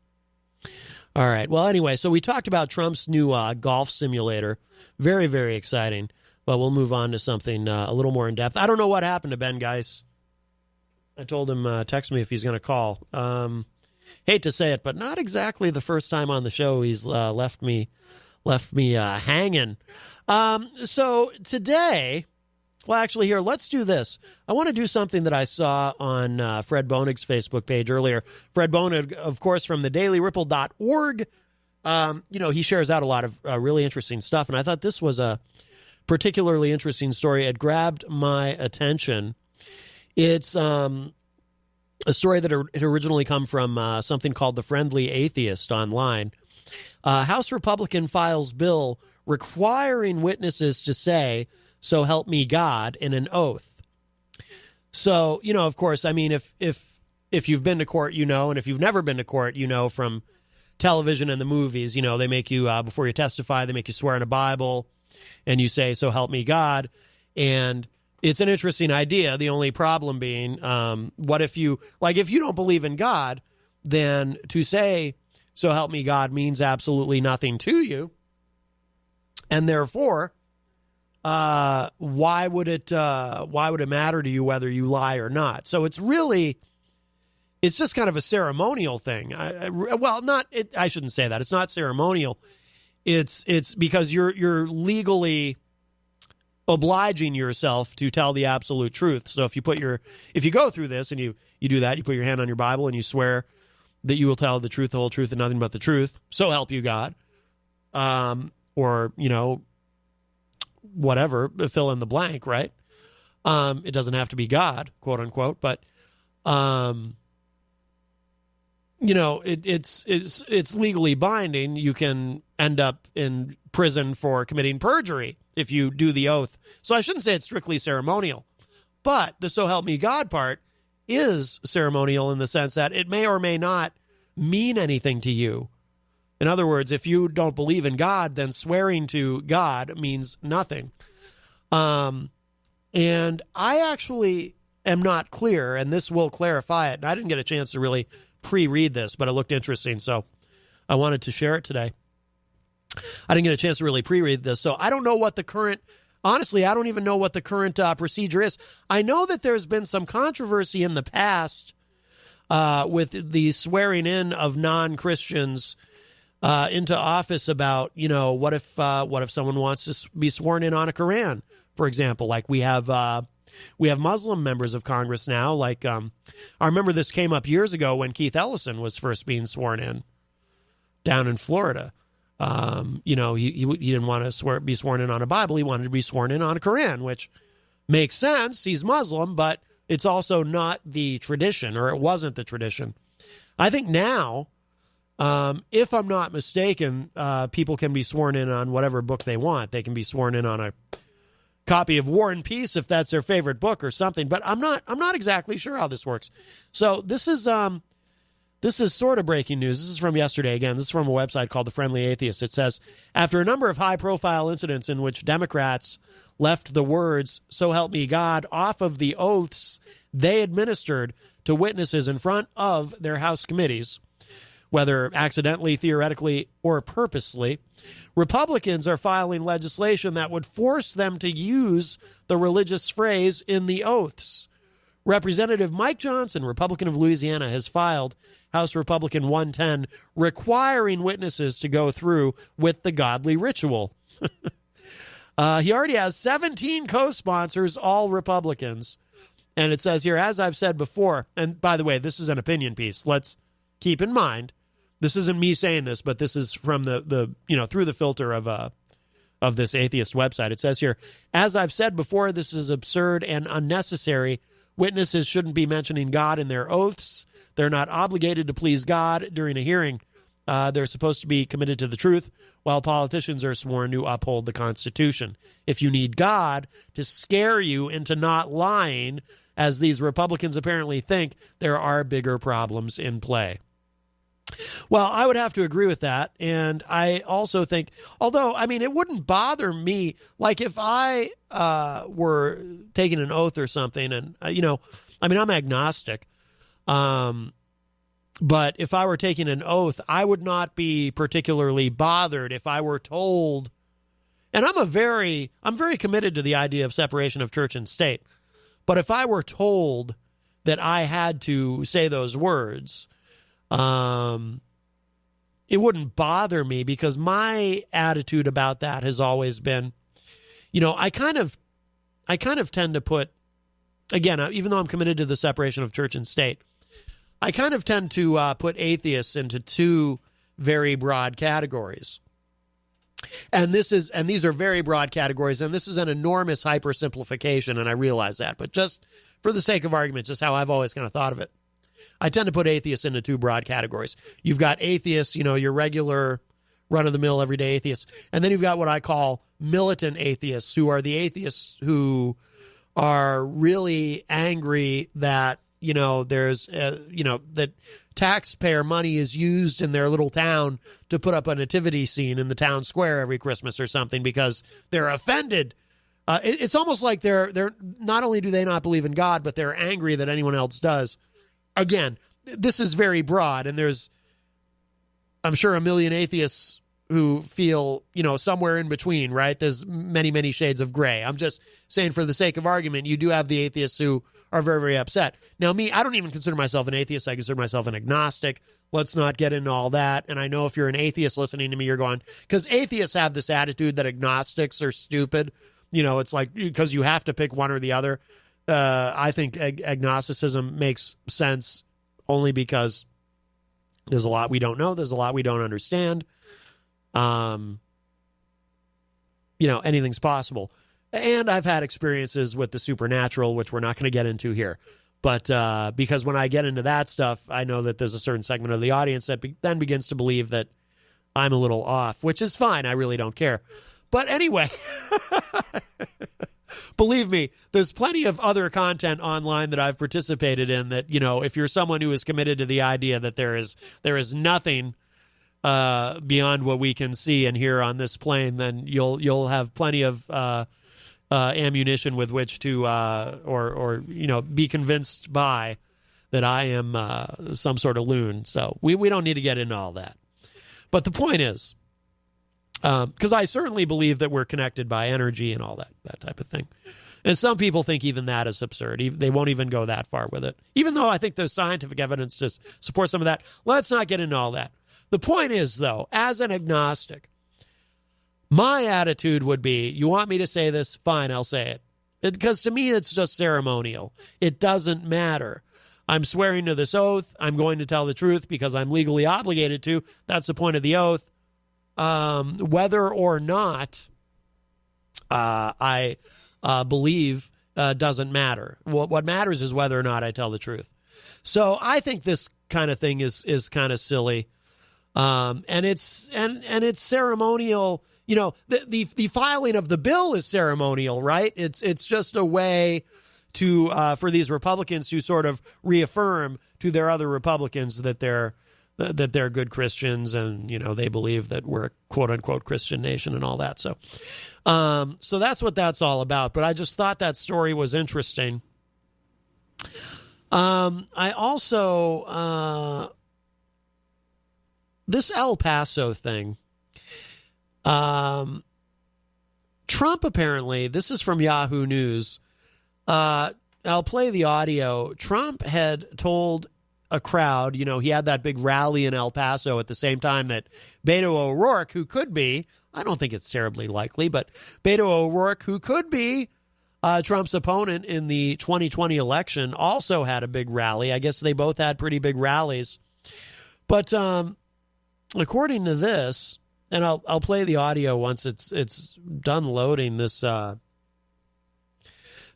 S5: All right. Well, anyway, so we talked about Trump's new golf simulator. Very, very exciting. But we'll move on to something a little more in depth. I don't know what happened to Ben Geis. I told him, text me if he's going to call. Hate to say it, but not exactly the first time on the show he's left me hanging. So today... Well, actually, here, let's do this. I want to do something that I saw on Fred Boenig's Facebook page earlier. Fred Boenig, of course, from thedailyripple.org. He shares out a lot of really interesting stuff, and I thought this was a particularly interesting story. It grabbed my attention. It's a story that had originally come from something called The Friendly Atheist online. House Republican files bill requiring witnesses to say, "So help me God," in an oath. So, of course, I mean, if you've been to court, and if you've never been to court, from television and the movies, they make you, before you testify, they make you swear in a Bible, and you say, "So help me God." And it's an interesting idea. The only problem being, what if you don't believe in God, then to say, "So help me God," means absolutely nothing to you. And therefore, why would it matter to you whether you lie or not? So it's just kind of a ceremonial thing. I shouldn't say that. It's not ceremonial. It's because you're legally obliging yourself to tell the absolute truth. So if you go through this and you do that, you put your hand on your Bible and you swear that you will tell the truth, the whole truth, and nothing but the truth, so help you God. or, whatever, fill in the blank, right? It doesn't have to be God, quote unquote, but, it's legally binding. You can end up in prison for committing perjury if you do the oath. So I shouldn't say it's strictly ceremonial, but the "so help me God" part is ceremonial in the sense that it may or may not mean anything to you. In other words, if you don't believe in God, then swearing to God means nothing. And I actually am not clear, and this will clarify it. And I didn't get a chance to really pre-read this, but it looked interesting, so I wanted to share it today. I didn't get a chance to really pre-read this, so I don't know what the current, honestly, I don't even know what the current procedure is. I know that there's been some controversy in the past with the swearing in of non-Christians into office about, what if someone wants to be sworn in on a Quran, for example, like we have Muslim members of Congress now. Like, I remember this came up years ago when Keith Ellison was first being sworn in down in Florida. He didn't want to be sworn in on a Bible. He wanted to be sworn in on a Quran, which makes sense. He's Muslim, but it's also not the tradition, or it wasn't the tradition. I think now, if I'm not mistaken, people can be sworn in on whatever book they want. They can be sworn in on a copy of War and Peace if that's their favorite book or something. But I'm not exactly sure how this works. So this is sort of breaking news. This is from yesterday. Again, this is from a website called The Friendly Atheist. It says, after a number of high-profile incidents in which Democrats left the words, "So help me God," off of the oaths they administered to witnesses in front of their House committees, whether accidentally, theoretically, or purposely, Republicans are filing legislation that would force them to use the religious phrase in the oaths. Representative Mike Johnson, Republican of Louisiana, has filed House Republican 110 requiring witnesses to go through with the godly ritual. He already has 17 co-sponsors, all Republicans. And it says here, as I've said before, and by the way, this is an opinion piece. Let's keep in mind, this isn't me saying this, but this is from the through the filter of this atheist website. It says here, as I've said before, this is absurd and unnecessary. Witnesses shouldn't be mentioning God in their oaths. They're not obligated to please God during a hearing. They're supposed to be committed to the truth, while politicians are sworn to uphold the Constitution. If you need God to scare you into not lying, as these Republicans apparently think, there are bigger problems in play. Well, I would have to agree with that. And I also think, although, it wouldn't bother me, like if I were taking an oath or something, and, I'm agnostic. But if I were taking an oath, I would not be particularly bothered if I were told, and I'm very committed to the idea of separation of church and state. But if I were told that I had to say those words, it wouldn't bother me, because my attitude about that has always been, I kind of tend to put, again, even though I'm committed to the separation of church and state, I kind of tend to put atheists into two very broad categories. And these are very broad categories, and this is an enormous hypersimplification, and I realize that. But just for the sake of argument, just how I've always kind of thought of it, I tend to put atheists into two broad categories. You've got atheists, your regular run-of-the-mill everyday atheists, and then you've got what I call militant atheists, who are the atheists who are really angry that there's, that taxpayer money is used in their little town to put up a nativity scene in the town square every Christmas or something, because they're offended. It's almost like they're not only do they not believe in God, but they're angry that anyone else does. Again, this is very broad, and there's, I'm sure, a million atheists who feel, somewhere in between, right? There's many, many shades of gray. I'm just saying, for the sake of argument, you do have the atheists who are very, very upset. Now, me, I don't even consider myself an atheist. I consider myself an agnostic. Let's not get into all that. And I know if you're an atheist listening to me, you're going, because atheists have this attitude that agnostics are stupid. It's like, because you have to pick one or the other. I think agnosticism makes sense only because there's a lot we don't know. There's a lot we don't understand. anything's possible. And I've had experiences with the supernatural, which we're not going to get into here. But because when I get into that stuff, I know that there's a certain segment of the audience that then begins to believe that I'm a little off, which is fine. I really don't care. But anyway, believe me, there's plenty of other content online that I've participated in that, if you're someone who is committed to the idea that there is nothing beyond what we can see and hear on this plane, then you'll have plenty of ammunition with which to be convinced by that I am some sort of loon. So we don't need to get into all that. But the point is, because I certainly believe that we're connected by energy and all that type of thing. And some people think even that is absurd. They won't even go that far with it. Even though I think there's scientific evidence to support some of that. Let's not get into all that. The point is, though, as an agnostic, my attitude would be, you want me to say this? Fine, I'll say it. Because to me, it's just ceremonial. It doesn't matter. I'm swearing to this oath. I'm going to tell the truth because I'm legally obligated to. That's the point of the oath. Whether or not I believe doesn't matter. What matters is whether or not I tell the truth. So I think this kind of thing is kind of silly. And it's ceremonial. The filing of the bill is ceremonial, right? It's just a way to for these Republicans to sort of reaffirm to their other Republicans that they're good Christians and they believe that we're a quote unquote Christian nation and all that. So that's what that's all about. But I just thought that story was interesting. I also this El Paso thing. Trump apparently, this is from Yahoo News. I'll play the audio. Trump had told a crowd, he had that big rally in El Paso at the same time that Beto O'Rourke, who could be, I don't think it's terribly likely, but Beto O'Rourke, who could be Trump's opponent in the 2020 election, also had a big rally. I guess they both had pretty big rallies. But according to this, and I'll play the audio once it's done loading this.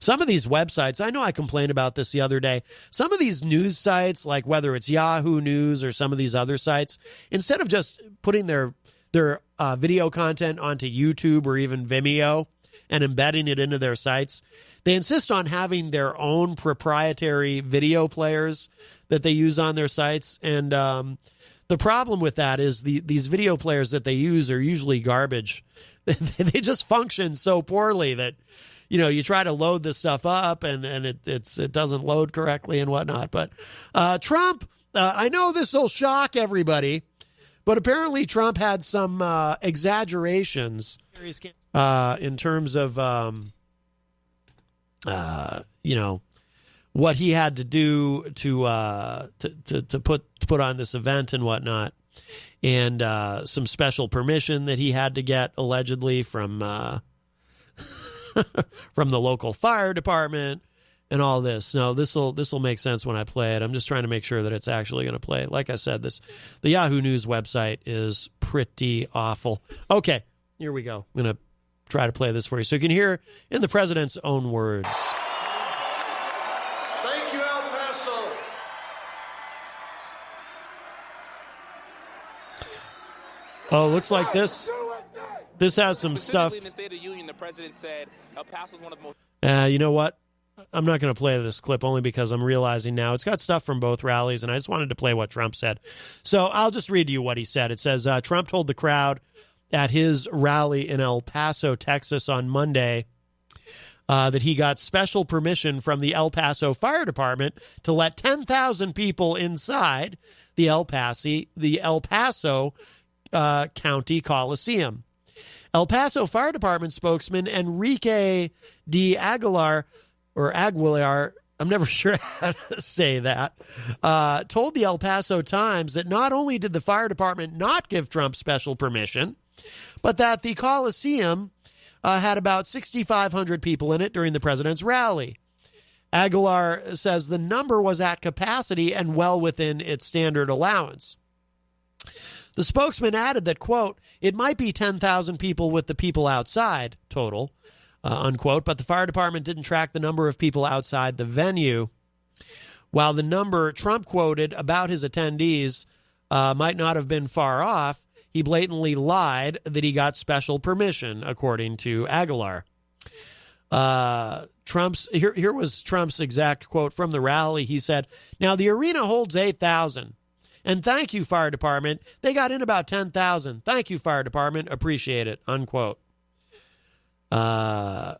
S5: Some of these websites, I know I complained about this the other day. Some of these news sites, like whether it's Yahoo News or some of these other sites, instead of just putting their video content onto YouTube or even Vimeo and embedding it into their sites, they insist on having their own proprietary video players that they use on their sites. And the problem with that is these video players that they use are usually garbage. They just function so poorly that you try to load this stuff up and it doesn't load correctly and whatnot. But Trump, I know this will shock everybody, but apparently Trump had some exaggerations in terms of what he had to do to put on this event and whatnot, and some special permission that he had to get allegedly from from the local fire department and all this. No, this will make sense when I play it. I'm just trying to make sure that it's actually going to play. Like I said, the Yahoo News website is pretty awful. Okay, here we go. I'm going to try to play this for you so you can hear in the president's own words.
S15: Thank you, El Paso.
S5: Oh, looks like this has some stuff.
S16: In the State of the Union, the president said El Paso is one of the most.
S5: You know what? I'm not going to play this clip only because I'm realizing now it's got stuff from both rallies, and I just wanted to play what Trump said. So I'll just read to you what he said. It says, Trump told the crowd at his rally in El Paso, Texas on Monday that he got special permission from the El Paso Fire Department to let 10,000 people inside the El Paso County Coliseum. El Paso Fire Department spokesman Enrique de Aguilar, I'm never sure how to say that, told the El Paso Times that not only did the fire department not give Trump special permission, but that the Coliseum had about 6,500 people in it during the president's rally. Aguilar says the number was at capacity and well within its standard allowance. The spokesman added that, quote, it might be 10,000 people with the people outside total, unquote, but the fire department didn't track the number of people outside the venue. While the number Trump quoted about his attendees might not have been far off, he blatantly lied that he got special permission, according to Aguilar. Here was Trump's exact quote from the rally. He said, now the arena holds 8,000. And thank you, fire department. They got in about 10,000. Thank you, fire department. Appreciate it, unquote. Trump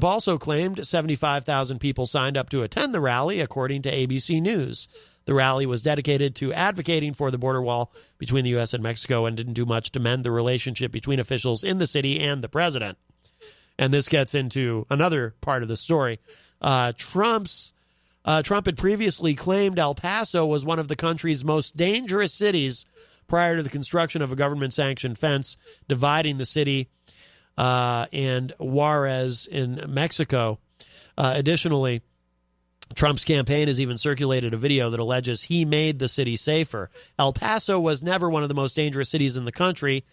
S5: also claimed 75,000 people signed up to attend the rally, according to ABC News. The rally was dedicated to advocating for the border wall between the U.S. and Mexico and didn't do much to mend the relationship between officials in the city and the president. And this gets into another part of the story. Trump had previously claimed El Paso was one of the country's most dangerous cities prior to the construction of a government-sanctioned fence dividing the city and Juarez in Mexico. Additionally, Trump's campaign has even circulated a video that alleges he made the city safer. El Paso was never one of the most dangerous cities in the country,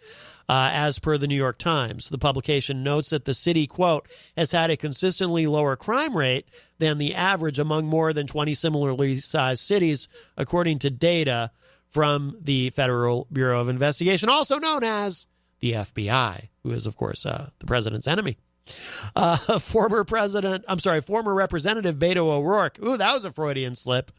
S5: as per the New York Times. The publication notes that the city, quote, has had a consistently lower crime rate than the average among more than 20 similarly sized cities, according to data from the Federal Bureau of Investigation, also known as the FBI, who is, of course, the president's enemy. Former Representative Beto O'Rourke, ooh, that was a Freudian slip,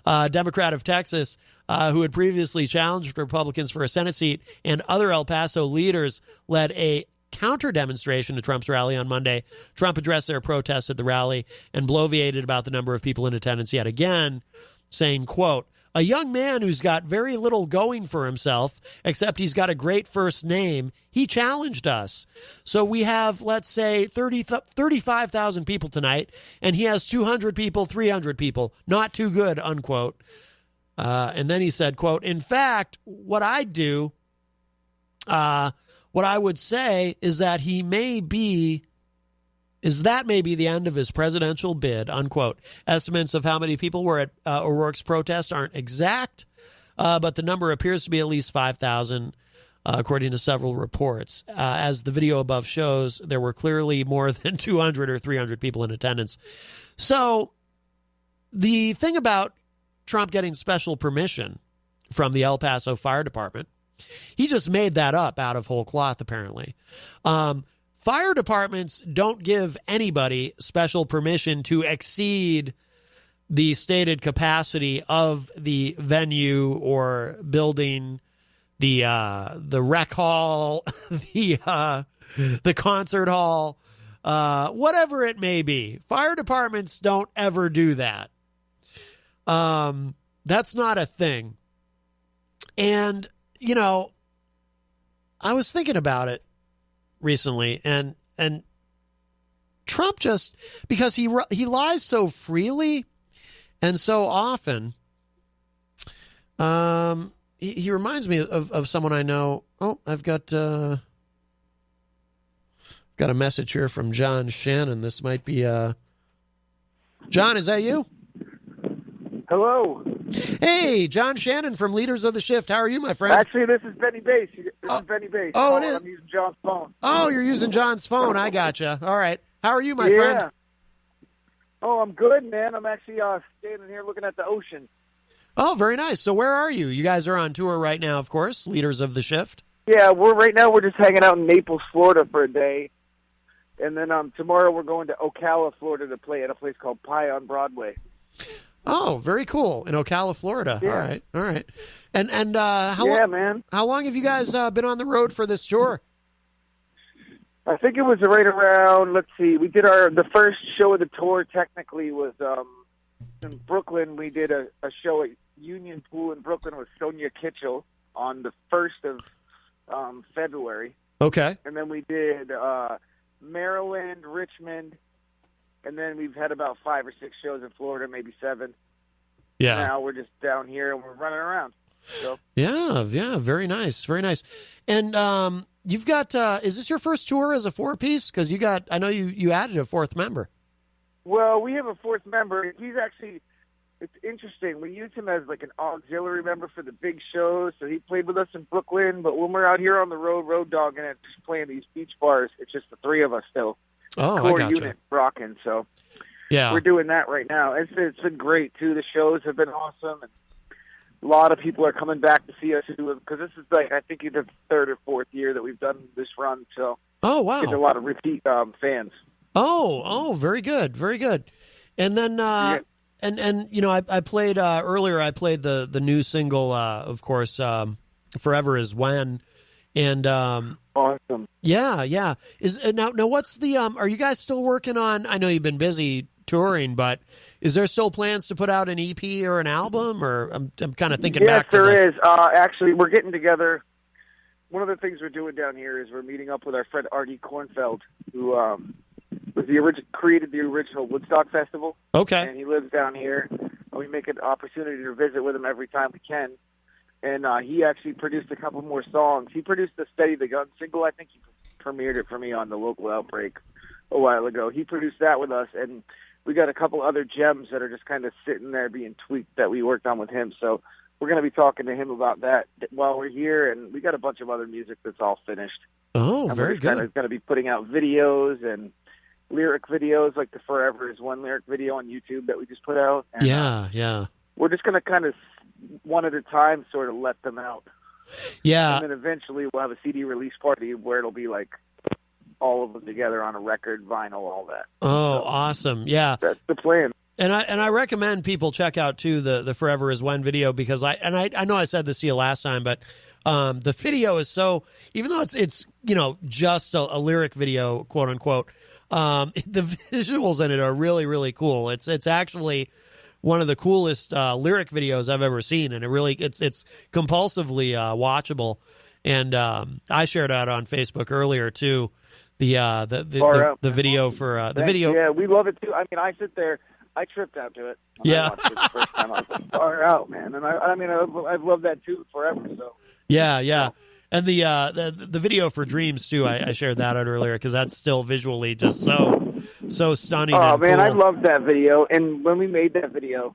S5: Democrat of Texas, who had previously challenged Republicans for a Senate seat, and other El Paso leaders led a counter-demonstration to Trump's rally on Monday. Trump addressed their protests at the rally and bloviated about the number of people in attendance yet again, saying, quote, a young man who's got very little going for himself, except he's got a great first name. He challenged us. So we have, let's say, 35,000 people tonight, and he has 200 people, 300 people. Not too good, unquote. And then he said, quote, in fact, what I would say is that may be the end of his presidential bid, unquote. Estimates of how many people were at O'Rourke's protest aren't exact, but the number appears to be at least 5,000, according to several reports. As the video above shows, there were clearly more than 200 or 300 people in attendance. So the thing about Trump getting special permission from the El Paso Fire Department, he just made that up out of whole cloth, apparently. Fire departments don't give anybody special permission to exceed the stated capacity of the venue or building, the rec hall, the concert hall, whatever it may be. Fire departments don't ever do that. That's not a thing. And, you know, I was thinking about it recently, and Trump just, because he lies so freely and so often, he reminds me of someone I know. Oh, I've got a message here from John Shannon. This might be John, is that you?
S15: Hello.
S5: Hey, John Shannon from Leaders of the Shift. How are you, my friend?
S15: Actually, this is Benny Bass. This is Benny Bass.
S5: Oh, it is?
S15: I'm using John's phone.
S5: Oh, you're using John's phone. I gotcha. All right. How are you, my friend?
S15: Oh, I'm good, man. I'm actually standing here looking at the ocean.
S5: Oh, very nice. So where are you? You guys are on tour right now, of course, Leaders of the Shift.
S15: Yeah, we're just hanging out in Naples, Florida for a day. And then tomorrow we're going to Ocala, Florida to play at a place called Pie on Broadway.
S5: Oh, very cool. In Ocala, Florida.
S15: Yeah.
S5: All right. And how long have you guys been on the road for this tour?
S15: I think it was right around, let's see, we did the first show of the tour technically was in Brooklyn. We did a show at Union Pool in Brooklyn with Sonia Kitchell on the 1st of February.
S5: Okay.
S15: And then we did Maryland, Richmond, and then we've had about 5 or 6 shows in Florida, maybe 7.
S5: Yeah.
S15: Now we're just down here and we're running around. So.
S5: Yeah, very nice, very nice. And you've got, is this your first tour as a 4-piece? Because I know you added a 4th member.
S15: Well, we have a 4th member. He's actually, it's interesting. We use him as like an auxiliary member for the big shows. So he played with us in Brooklyn, but when we're out here on the road dogging it, just playing these beach bars, it's just the three of us still.
S5: Oh,
S15: core
S5: I gotcha.
S15: unit rocking. So
S5: yeah,
S15: we're doing that right now. It's been great too. The shows have been awesome, and a lot of people are coming back to see us because this is like I think the third or fourth year that we've done this run. So
S5: oh wow,
S15: getting a lot of repeat fans.
S5: Oh, very good, very good. And then and you know I played earlier. I played the new single, of course, "Forever Is When," and
S15: awesome.
S5: Yeah. Is now what's the are you guys still working on? I know you've been busy touring, but is there still plans to put out an EP or an album? Or I'm kind of thinking back.
S15: Yes, there is. Actually, we're getting together. One of the things we're doing down here is we're meeting up with our friend Artie Kornfeld, who was created the original Woodstock Festival.
S5: Okay.
S15: And he lives down here, and we make an opportunity to visit with him every time we can. And he actually produced a couple more songs. He produced the Steady the Gun single. I think he premiered it for me on the local Outbreak a while ago. He produced that with us, and we got a couple other gems that are just kind of sitting there being tweaked that we worked on with him. So we're going to be talking to him about that while we're here, and we got a bunch of other music that's all finished.
S5: Oh,
S15: and
S5: very good.
S15: We're going to be putting out videos and lyric videos, like the Forever Is One lyric video on YouTube that we just put out. And,
S5: yeah.
S15: We're just going to kind of one at a time sort of let them out.
S5: Yeah.
S15: And then eventually we'll have a CD release party where it'll be like all of them together on a record, vinyl, all that.
S5: Oh, so, awesome. Yeah.
S15: That's the plan.
S5: And I recommend people check out too the Forever Is When video, because I know I said this to you last time, but the video is so, even though it's you know just a lyric video, quote unquote, the visuals in it are really, really cool. It's actually one of the coolest lyric videos I've ever seen, and it's compulsively watchable. And I shared out on Facebook earlier too the video for the video.
S15: Yeah, we love it too. I mean, I sit there. I tripped out to it.
S5: Yeah.
S15: I watched it the first time. I was like, far out, man. And I've loved that too forever. So.
S5: Yeah. And the video for Dreams too. I shared that out earlier because that's still visually just so stunning.
S15: Oh
S5: and
S15: man,
S5: cool.
S15: I loved that video. And when we made that video,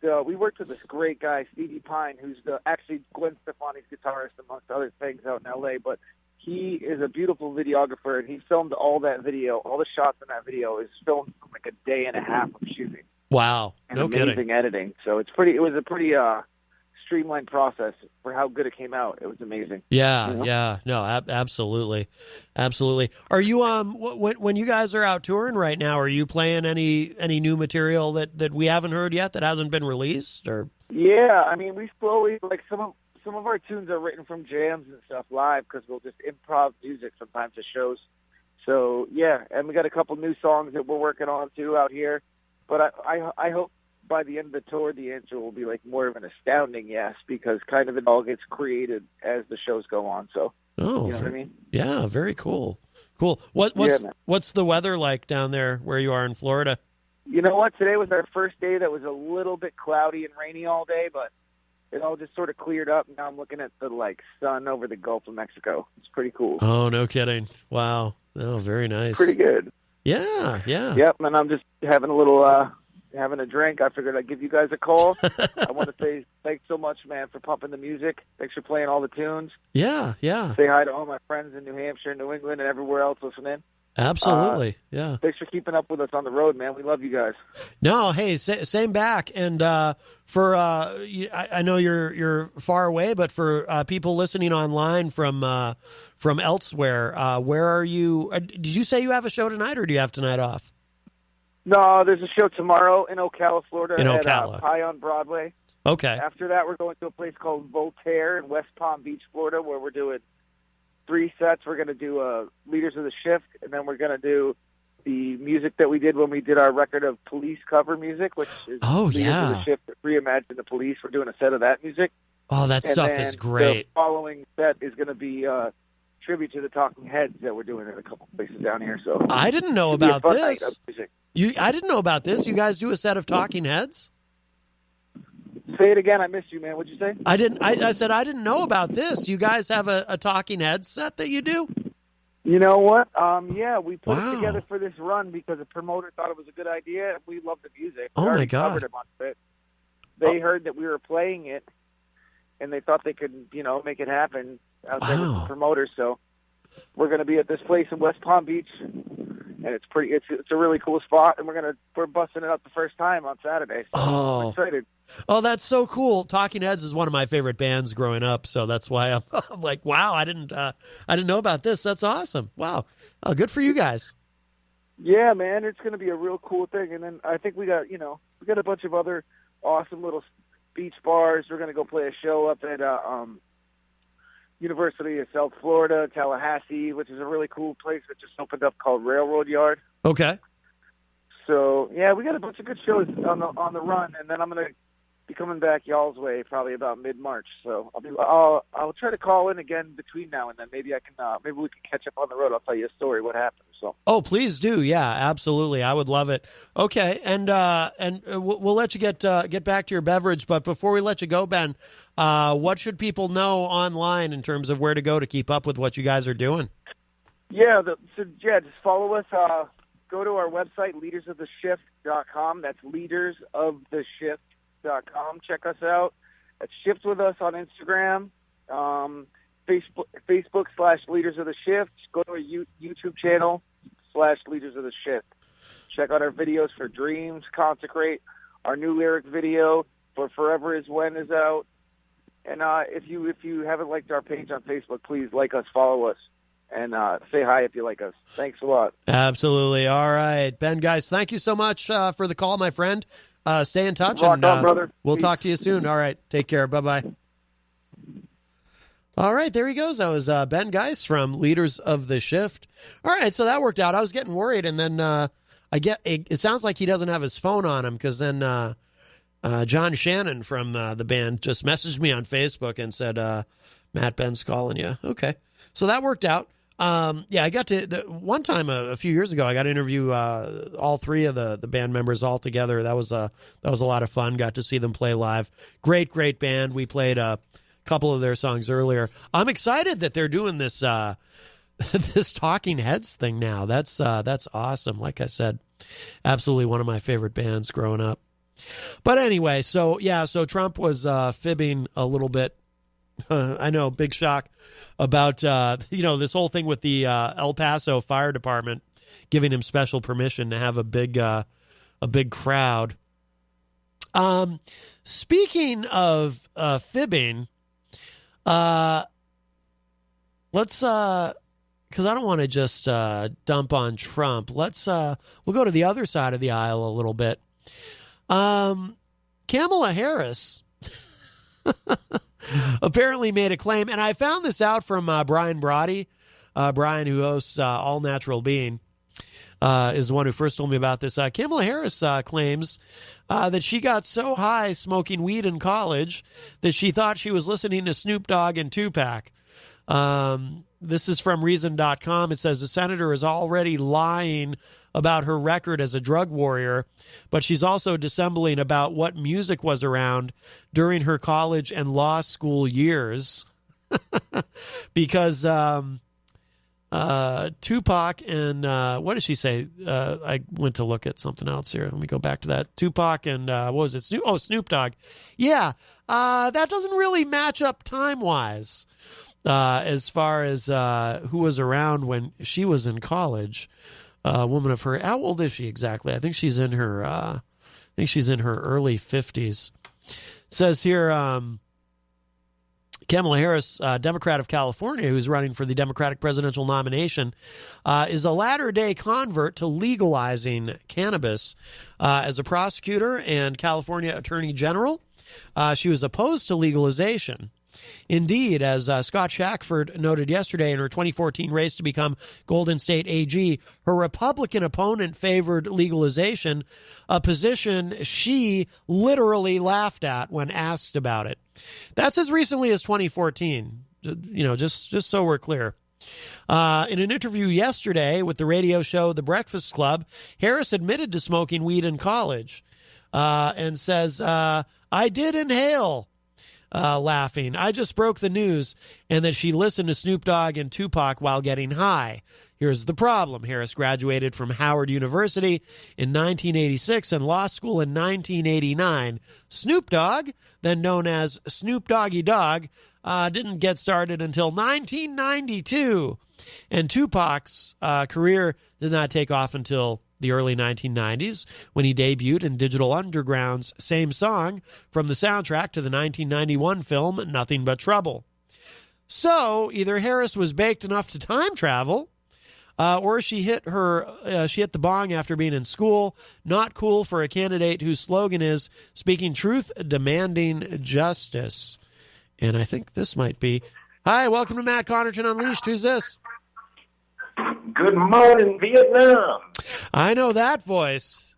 S15: we worked with this great guy, Stevie Pine, who's actually Gwen Stefani's guitarist amongst other things out in LA. But he is a beautiful videographer, and he filmed all that video. All the shots in that video is filmed in like a day and a half of shooting.
S5: Wow,
S15: and
S5: no
S15: amazing
S5: kidding.
S15: editing. So it was a pretty streamlined process for how good it came out. It was amazing.
S5: Yeah,
S15: you know?
S5: yeah, no, absolutely. Are you when you guys are out touring right now? Are you playing any new material that we haven't heard yet that hasn't been released? Or
S15: yeah, I mean, we slowly some of our tunes are written from jams and stuff live because we'll just improv music sometimes at shows. So yeah, and we got a couple new songs that we're working on too out here. But I hope by the end of the tour, the answer will be like more of an astounding yes, because kind of it all gets created as the shows go on. So, you know what I mean?
S5: Yeah, very cool. What's the weather like down there where you are in Florida?
S15: You know what? Today was our first day that was a little bit cloudy and rainy all day, but it all just sort of cleared up. Now I'm looking at the sun over the Gulf of Mexico. It's pretty cool.
S5: Oh, no kidding. Wow. Oh, very nice.
S15: Pretty good.
S5: Yeah.
S15: Yep, and I'm just having a little having a drink. I figured I'd give you guys a call. I want to say thanks so much, man, for pumping the music. Thanks for playing all the tunes.
S5: Yeah.
S15: Say hi to all my friends in New Hampshire, New England, and everywhere else listening.
S5: Absolutely. Yeah.
S15: Thanks for keeping up with us on the road, man. We love you guys.
S5: No, hey, same back. And for I know you're far away, but for people listening online from elsewhere, where are you? Did you say you have a show tonight, or do you have tonight off?
S15: No, there's a show tomorrow in Ocala, Florida,
S5: in
S15: at
S5: Ocala.
S15: Pie on Broadway.
S5: Okay.
S15: After that, we're going to a place called Voltaire in West Palm Beach, Florida, where we're doing 3 sets. We're going to do Leaders of the Shift, and then we're going to do the music that we did when we did our record of Police cover music, which is Leaders of the Shift, Reimagine the Police. We're doing a set of that music.
S5: Oh, that stuff is great.
S15: The following set is going to be tribute to the Talking Heads that we're doing in a couple places down here. So
S5: I didn't know about this. I didn't know about this. You guys do a set of Talking Heads?
S15: Say it again. I missed you, man. What'd you say?
S5: I said I didn't know about this. You guys have a Talking Heads set that you do?
S15: You know what? Yeah, we put it together for this run because a promoter thought it was a good idea, and we love the music. We already covered a bunch of it. They heard that we were playing it, and they thought they could, make it happen out there with the promoter. So we're going to be at this place in West Palm Beach, and it's a really cool spot, and we're busting it up the first time on Saturday. So I'm excited.
S5: Oh, that's so cool. Talking Heads is one of my favorite bands growing up, so that's why I'm like, wow, I didn't know about this. That's awesome. Wow. Oh, good for you guys.
S15: Yeah, man, it's going to be a real cool thing. And then I think we got a bunch of other awesome little beach bars. We're going to go play a show up at University of South Florida, Tallahassee, which is a really cool place that just opened up called Railroad Yard.
S5: Okay.
S15: So, yeah, we got a bunch of good shows on the run, and then I'm going to be coming back y'all's way probably about mid-March. So I'll try to call in again between now and then. Maybe we can catch up on the road. I'll tell you a story what happened. So.
S5: Oh, please do. Yeah, absolutely. I would love it. Okay, and we'll let you get back to your beverage. But before we let you go, Ben, what should people know online in terms of where to go to keep up with what you guys are doing?
S15: Yeah, just follow us. Go to our website, leadersoftheshift.com. That's leadersoftheshift.com. Check us out. At Shift with us on Instagram, Facebook /Leaders of the Shift. Go to our YouTube channel /Leaders of the Shift. Check out our videos for Dreams, Consecrate. Our new lyric video for Forever Is When is out. And if you haven't liked our page on Facebook, please like us, follow us, and say hi if you like us. Thanks a lot.
S5: Absolutely. All right, Ben Geis, thank you so much for the call, my friend. Stay in touch,
S15: Rock on, brother.
S5: We'll talk to you soon. All right, take care. Bye-bye. All right, there he goes. That was Ben Geis from Leaders of the Shift. All right, so that worked out. I was getting worried, and then it sounds like he doesn't have his phone on him, because then John Shannon from the band just messaged me on Facebook and said, Matt, Ben's calling you. Okay, so that worked out. Yeah, I got to one time a few years ago. I got to interview all three of the band members all together. That was a lot of fun. Got to see them play live. Great band. We played a couple of their songs earlier. I'm excited that they're doing this this Talking Heads thing now. That's awesome. Like I said, absolutely one of my favorite bands growing up. But anyway, so Trump was fibbing a little bit. I know, big shock about this whole thing with the El Paso Fire Department giving him special permission to have a big crowd. Speaking of fibbing, let's because I don't want to just dump on Trump. We'll go to the other side of the aisle a little bit. Kamala Harris apparently made a claim, and I found this out from Brian Brody. Brian, who hosts All Natural Being, is the one who first told me about this. Kamala Harris claims that she got so high smoking weed in college that she thought she was listening to Snoop Dogg and Tupac. This is from Reason.com. It says the senator is already lying about her record as a drug warrior, but she's also dissembling about what music was around during her college and law school years. Because Tupac and what did she say? I went to look at something else here. Let me go back to that. Tupac and what was it? Snoop Dogg. Yeah, that doesn't really match up time-wise as far as who was around when she was in college. A woman of her, how old is she exactly? I think she's in her early 50s. It says here, Kamala Harris, Democrat of California, who's running for the Democratic presidential nomination, is a latter-day convert to legalizing cannabis. As a prosecutor and California Attorney General, she was opposed to legalization. Indeed, as Scott Shackford noted yesterday in her 2014 race to become Golden State AG, her Republican opponent favored legalization, a position she literally laughed at when asked about it. That's as recently as 2014, just so we're clear. In an interview yesterday with the radio show The Breakfast Club, Harris admitted to smoking weed in college and says, I did inhale laughing. I just broke the news and that she listened to Snoop Dogg and Tupac while getting high. Here's the problem. Harris graduated from Howard University in 1986 and law school in 1989. Snoop Dogg, then known as Snoop Doggy Dogg, didn't get started until 1992. And Tupac's career did not take off until the early 1990s when he debuted in Digital Underground's Same Song from the soundtrack to the 1991 film Nothing But Trouble. So either Harris was baked enough to time travel, or she hit the bong after being in school. Not cool for a candidate whose slogan is speaking truth, demanding justice. And I think this might be. Hi, welcome to Matt Connarton Unleashed. Who's this?
S17: Good morning, Vietnam.
S5: I know that voice.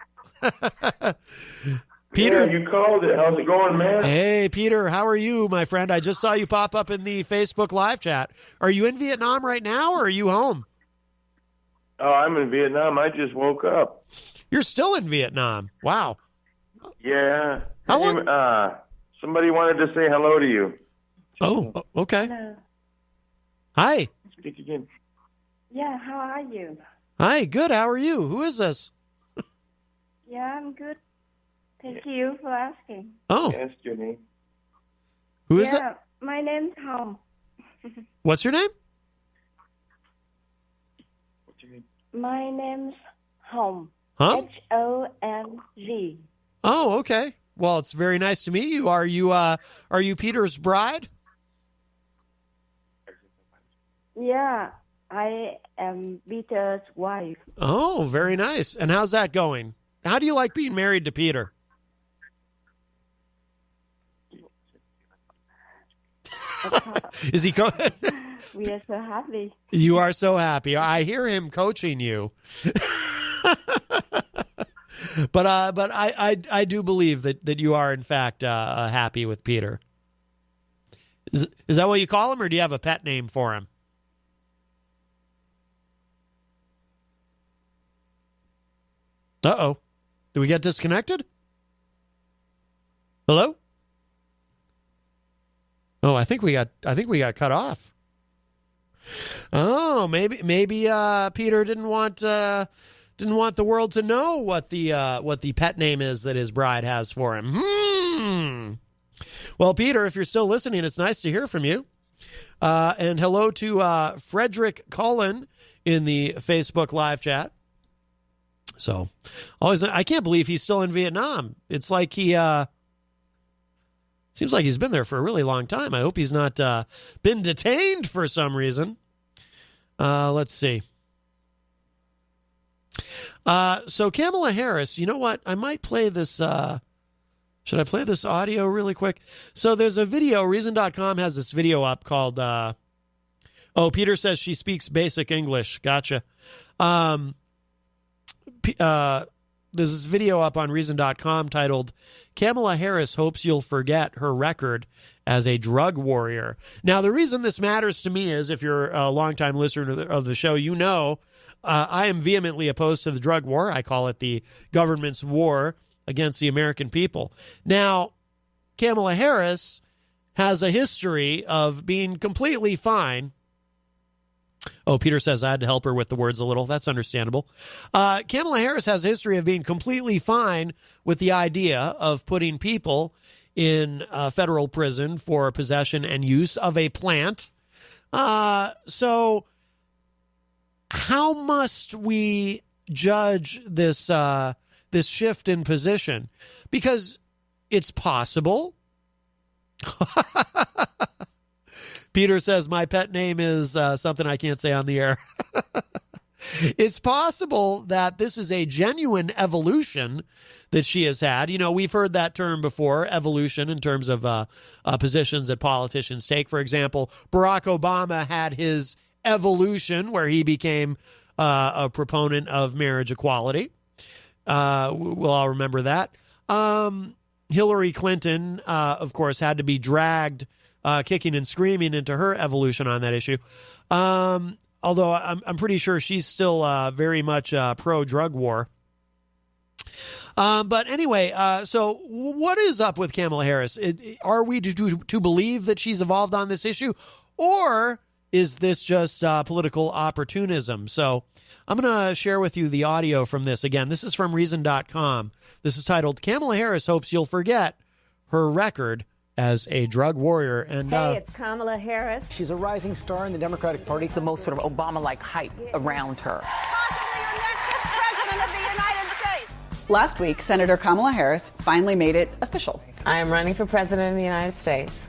S5: Peter.
S17: Yeah, you called it. How's it going, man?
S5: Hey, Peter. How are you, my friend? I just saw you pop up in the Facebook live chat. Are you in Vietnam right now, or are you home?
S17: Oh, I'm in Vietnam. I just woke up.
S5: You're still in Vietnam. Wow.
S17: Yeah.
S5: How long?
S17: Somebody wanted to say hello to you.
S5: Oh, okay.
S18: Hello.
S5: Hi.
S17: Speak again.
S18: Yeah, how are you?
S5: Hi, good. How are you? Who is this?
S18: Yeah, I'm good. Thank you for asking.
S5: Oh.
S17: Ask your name.
S5: Who is
S18: yeah,
S5: it?
S18: My name's Hong.
S5: What's your name?
S18: My name's Hong.
S5: Huh?
S18: Hong.
S5: Oh, okay. Well, it's very nice to meet you. Are you Peter's bride?
S18: Yeah, I am Peter's wife.
S5: Oh, very nice. And how's that going? How do you like being married to Peter? Is he?
S18: We are so happy.
S5: You are so happy. I hear him coaching you. But I do believe that you are in fact happy with Peter. Is that what you call him, or do you have a pet name for him? Uh-oh. Did we get disconnected? Hello? Oh, I think we got cut off. Oh, maybe Peter didn't want the world to know what the pet name is that his bride has for him. Well, Peter, if you're still listening, it's nice to hear from you. And hello to Frederick Cullen in the Facebook live chat. So, I can't believe he's still in Vietnam. It's like he seems like he's been there for a really long time. I hope he's not been detained for some reason. Let's see. So Kamala Harris, you know what? I might play this. Should I play this audio really quick? So there's a video. Reason.com has this video up called. Peter says she speaks basic English. Gotcha. There's this video up on Reason.com titled Kamala Harris Hopes You'll Forget Her Record as a Drug Warrior. Now, the reason this matters to me is, if you're a longtime listener of the show, you know I am vehemently opposed to the drug war. I call it the government's war against the American people. Now, Kamala Harris has a history of being completely fine. Oh, Peter says I had to help her with the words a little. That's understandable. Kamala Harris has a history of being completely fine with the idea of putting people in federal prison for possession and use of a plant. So how must we judge this this shift in position? Because it's possible. Peter says, my pet name is something I can't say on the air. It's possible that this is a genuine evolution that she has had. You know, we've heard that term before, evolution, in terms of positions that politicians take. For example, Barack Obama had his evolution where he became a proponent of marriage equality. We'll all remember that. Hillary Clinton, of course, had to be dragged kicking and screaming into her evolution on that issue. Although I'm pretty sure she's still very much pro-drug war. But anyway, so what is up with Kamala Harris? Are we to believe that she's evolved on this issue, or is this just political opportunism? So I'm going to share with you the audio from this. Again, this is from Reason.com. This is titled, Kamala Harris Hopes You'll Forget Her Record as a Drug Warrior. And
S19: hey, it's Kamala Harris.
S20: She's a rising star in the Democratic Party. The most sort of Obama-like hype around her.
S19: Possibly your next president of the United States.
S21: Last week, Senator Kamala Harris finally made it official.
S19: I am running for president of the United States.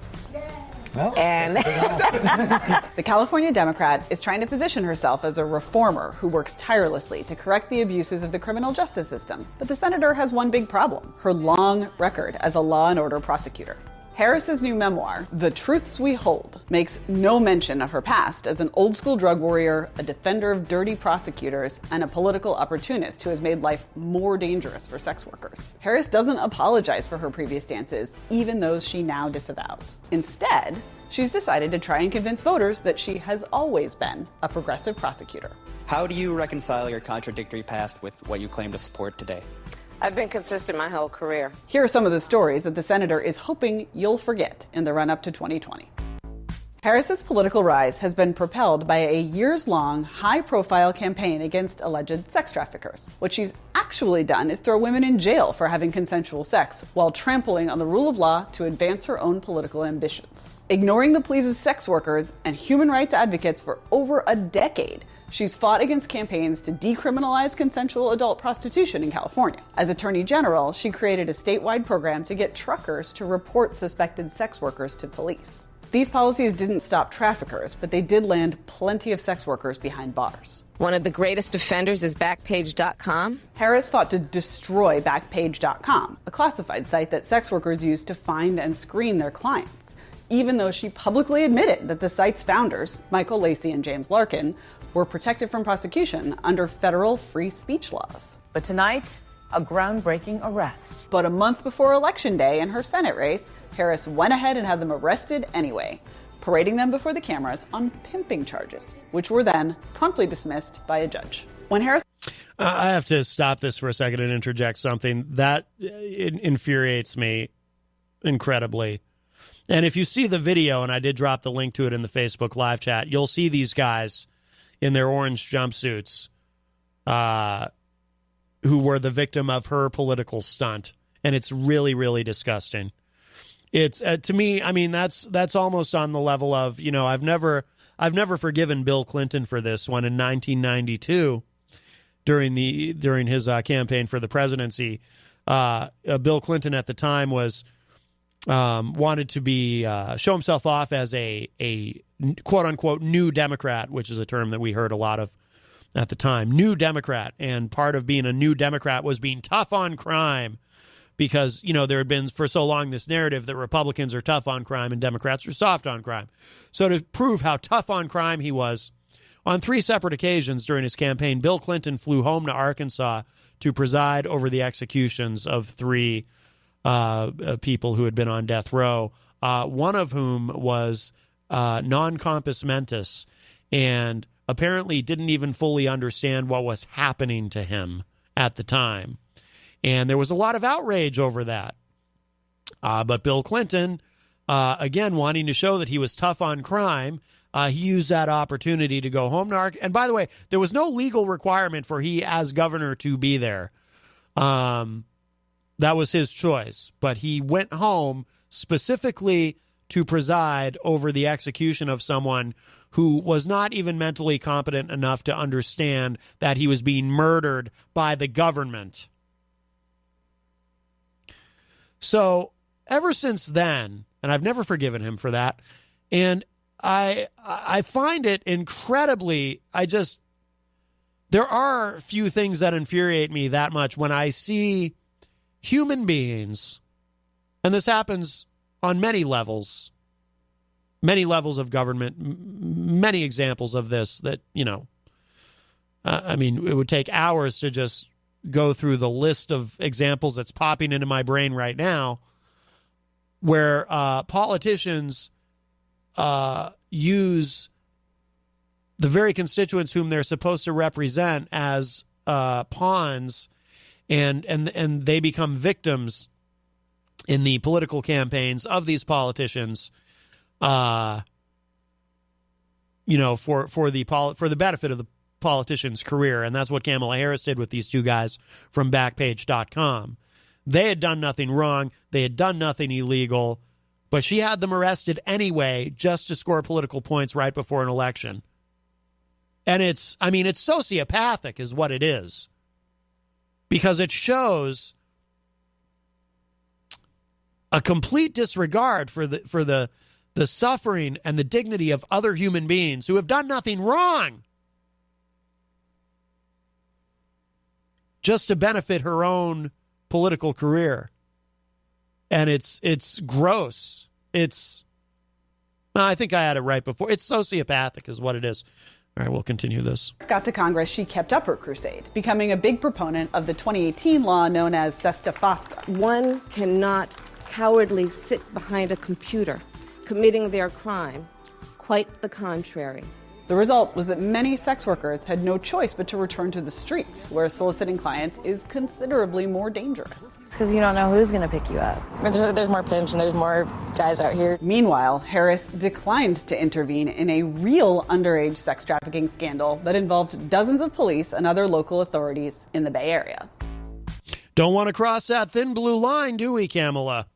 S21: Well, and the California Democrat is trying to position herself as a reformer who works tirelessly to correct the abuses of the criminal justice system. But the senator has one big problem: her long record as a law and order prosecutor. Harris's new memoir, The Truths We Hold, makes no mention of her past as an old-school drug warrior, a defender of dirty prosecutors, and a political opportunist who has made life more dangerous for sex workers. Harris doesn't apologize for her previous stances, even those she now disavows. Instead, she's decided to try and convince voters that she has always been a progressive prosecutor.
S22: How do you reconcile your contradictory past with what you claim to support today?
S19: I've been consistent my whole career.
S21: Here are some of the stories that the senator is hoping you'll forget in the run-up to 2020. Harris's political rise has been propelled by a years-long, high-profile campaign against alleged sex traffickers. What she's actually done is throw women in jail for having consensual sex, while trampling on the rule of law to advance her own political ambitions. Ignoring the pleas of sex workers and human rights advocates for over a decade, she's fought against campaigns to decriminalize consensual adult prostitution in California. As Attorney General, she created a statewide program to get truckers to report suspected sex workers to police. These policies didn't stop traffickers, but they did land plenty of sex workers behind bars.
S19: One of the greatest offenders is Backpage.com.
S21: Harris fought to destroy Backpage.com, a classified site that sex workers use to find and screen their clients, even though she publicly admitted that the site's founders, Michael Lacey and James Larkin, were protected from prosecution under federal free speech laws.
S23: But tonight, a groundbreaking arrest.
S21: But a month before Election Day in her Senate race, Harris went ahead and had them arrested anyway, parading them before the cameras on pimping charges, which were then promptly dismissed by a judge. When Harris...
S5: I have to stop this for a second and interject something. That infuriates me incredibly. And if you see the video, and I did drop the link to it in the Facebook live chat, you'll see these guys in their orange jumpsuits, who were the victim of her political stunt. And it's really, really disgusting. It's, to me, I mean, that's almost on the level of, you know, I've never forgiven Bill Clinton for this one in 1992 during his campaign for the presidency. Bill Clinton at the time was, wanted to be, show himself off as a quote unquote new Democrat, which is a term that we heard a lot of at the time, new Democrat. And part of being a new Democrat was being tough on crime, because, you know, there had been for so long this narrative that Republicans are tough on crime and Democrats are soft on crime. So to prove how tough on crime he was, on 3 separate occasions during his campaign, Bill Clinton flew home to Arkansas to preside over the executions of 3 people who had been on death row, one of whom was non compos mentis, and apparently didn't even fully understand what was happening to him at the time. And there was a lot of outrage over that. But Bill Clinton, again, wanting to show that he was tough on crime, he used that opportunity to go home to Arkansas. And by the way, there was no legal requirement for he as governor to be there. That was his choice. But he went home specifically to preside over the execution of someone who was not even mentally competent enough to understand that he was being murdered by the government. So ever since then, and I've never forgiven him for that, and I find it incredibly, there are few things that infuriate me that much when I see human beings, and this happens on many levels of government, many examples of this that, you know, I mean, it would take hours to just go through the list of examples that's popping into my brain right now, where politicians use the very constituents whom they're supposed to represent as pawns and they become victims in the political campaigns of these politicians, for the benefit of the politician's career. And that's what Kamala Harris did with these two guys from Backpage.com. They had done nothing wrong. They had done nothing illegal, but she had them arrested anyway just to score political points right before an election. And it's sociopathic is what it is, because it shows a complete disregard for the suffering and the dignity of other human beings who have done nothing wrong, just to benefit her own political career. And it's gross. I think I had it right before. It's sociopathic is what it is. All right, we'll continue this.
S21: Got to Congress, she kept up her crusade, becoming a big proponent of the 2018 law known as Sesta Fasta.
S3: One cannot cowardly sit behind a computer committing their crime. Quite the contrary.
S21: The result was that many sex workers had no choice but to return to the streets, where soliciting clients is considerably more dangerous.
S4: It's because you don't know who's going to pick you up.
S9: There's more pimps and there's more guys out here.
S21: Meanwhile, Harris declined to intervene in a real underage sex trafficking scandal that involved dozens of police and other local authorities in the Bay Area.
S5: Don't want to cross that thin blue line, do we, Kamala?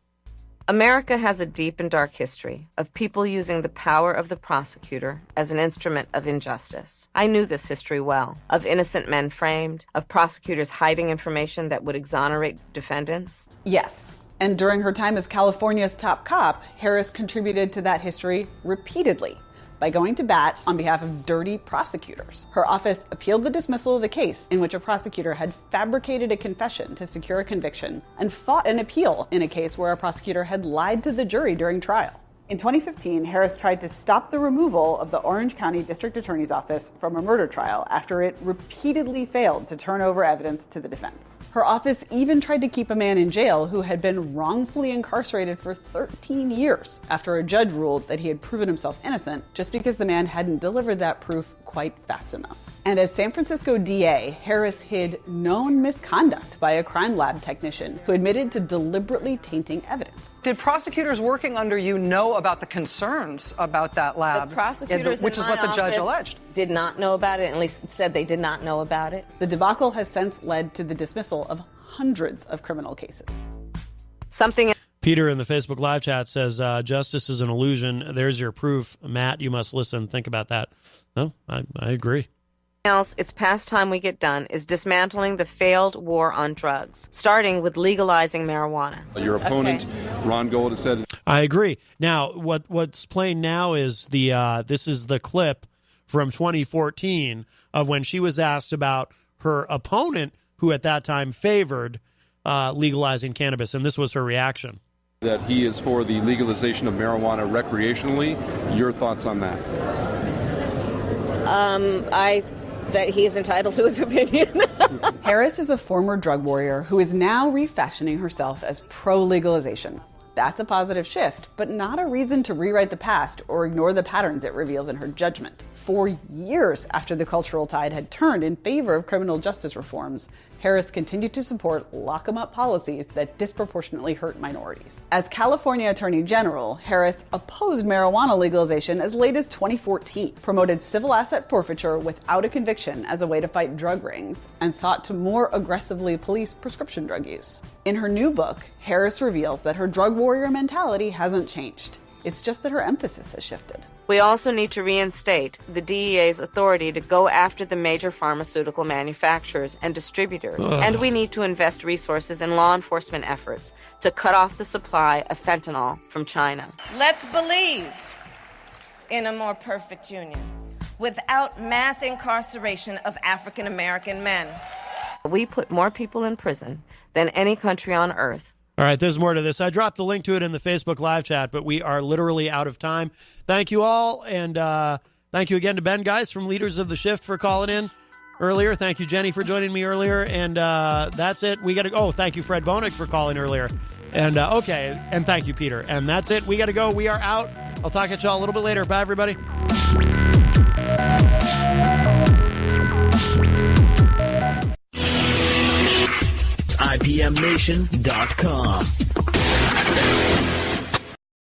S24: America has a deep and dark history of people using the power of the prosecutor as an instrument of injustice. I knew this history well, of innocent men framed, of prosecutors hiding information that would exonerate defendants.
S21: Yes, and during her time as California's top cop, Harris contributed to that history repeatedly by going to bat on behalf of dirty prosecutors. Her office appealed the dismissal of a case in which a prosecutor had fabricated a confession to secure a conviction and fought an appeal in a case where a prosecutor had lied to the jury during trial. In 2015, Harris tried to stop the removal of the Orange County District Attorney's Office from a murder trial after it repeatedly failed to turn over evidence to the defense. Her office even tried to keep a man in jail who had been wrongfully incarcerated for 13 years after a judge ruled that he had proven himself innocent just because the man hadn't delivered that proof quite fast enough. And as San Francisco DA, Harris hid known misconduct by a crime lab technician who admitted to deliberately tainting evidence.
S25: Did prosecutors working under you know about the concerns about that lab?
S3: The prosecutors
S25: which is what the judge alleged.
S3: Did not know about it, at least said they did not know about it.
S21: The debacle has since led to the dismissal of hundreds of criminal cases.
S5: Peter in the Facebook live chat says, justice is an illusion. There's your proof. Matt, you must listen. Think about that. No, I agree.
S24: Else it's past time we get done is dismantling the failed war on drugs, starting with legalizing marijuana.
S26: Your opponent, Ron Gold, has said...
S5: I agree. Now, what's playing now is this is the clip from 2014 of when she was asked about her opponent, who at that time favored legalizing cannabis, and this was her reaction.
S26: That he is for the legalization of marijuana recreationally. Your thoughts on that?
S3: That he is entitled to his opinion.
S21: Harris is a former drug warrior who is now refashioning herself as pro-legalization. That's a positive shift, but not a reason to rewrite the past or ignore the patterns it reveals in her judgment. For years after the cultural tide had turned in favor of criminal justice reforms, Harris continued to support lock-em-up policies that disproportionately hurt minorities. As California Attorney General, Harris opposed marijuana legalization as late as 2014, promoted civil asset forfeiture without a conviction as a way to fight drug rings, and sought to more aggressively police prescription drug use. In her new book, Harris reveals that her drug warrior mentality hasn't changed. It's just that her emphasis has shifted.
S24: We also need to reinstate the DEA's authority to go after the major pharmaceutical manufacturers and distributors. And we need to invest resources in law enforcement efforts to cut off the supply of fentanyl from China.
S3: Let's believe in a more perfect union without mass incarceration of African American men.
S24: We put more people in prison than any country on earth.
S5: All right, there's more to this. I dropped the link to it in the Facebook live chat, but we are literally out of time. Thank you all, and thank you again to Ben Geis from Leaders of the Shift for calling in earlier. Thank you, Jenny, for joining me earlier, and that's it. We got to go. Oh, thank you, Fred Boenig, for calling earlier. And okay, and thank you, Peter. And that's it. We got to go. We are out. I'll talk at y'all a little bit later. Bye, everybody.
S1: 9pmnation.com.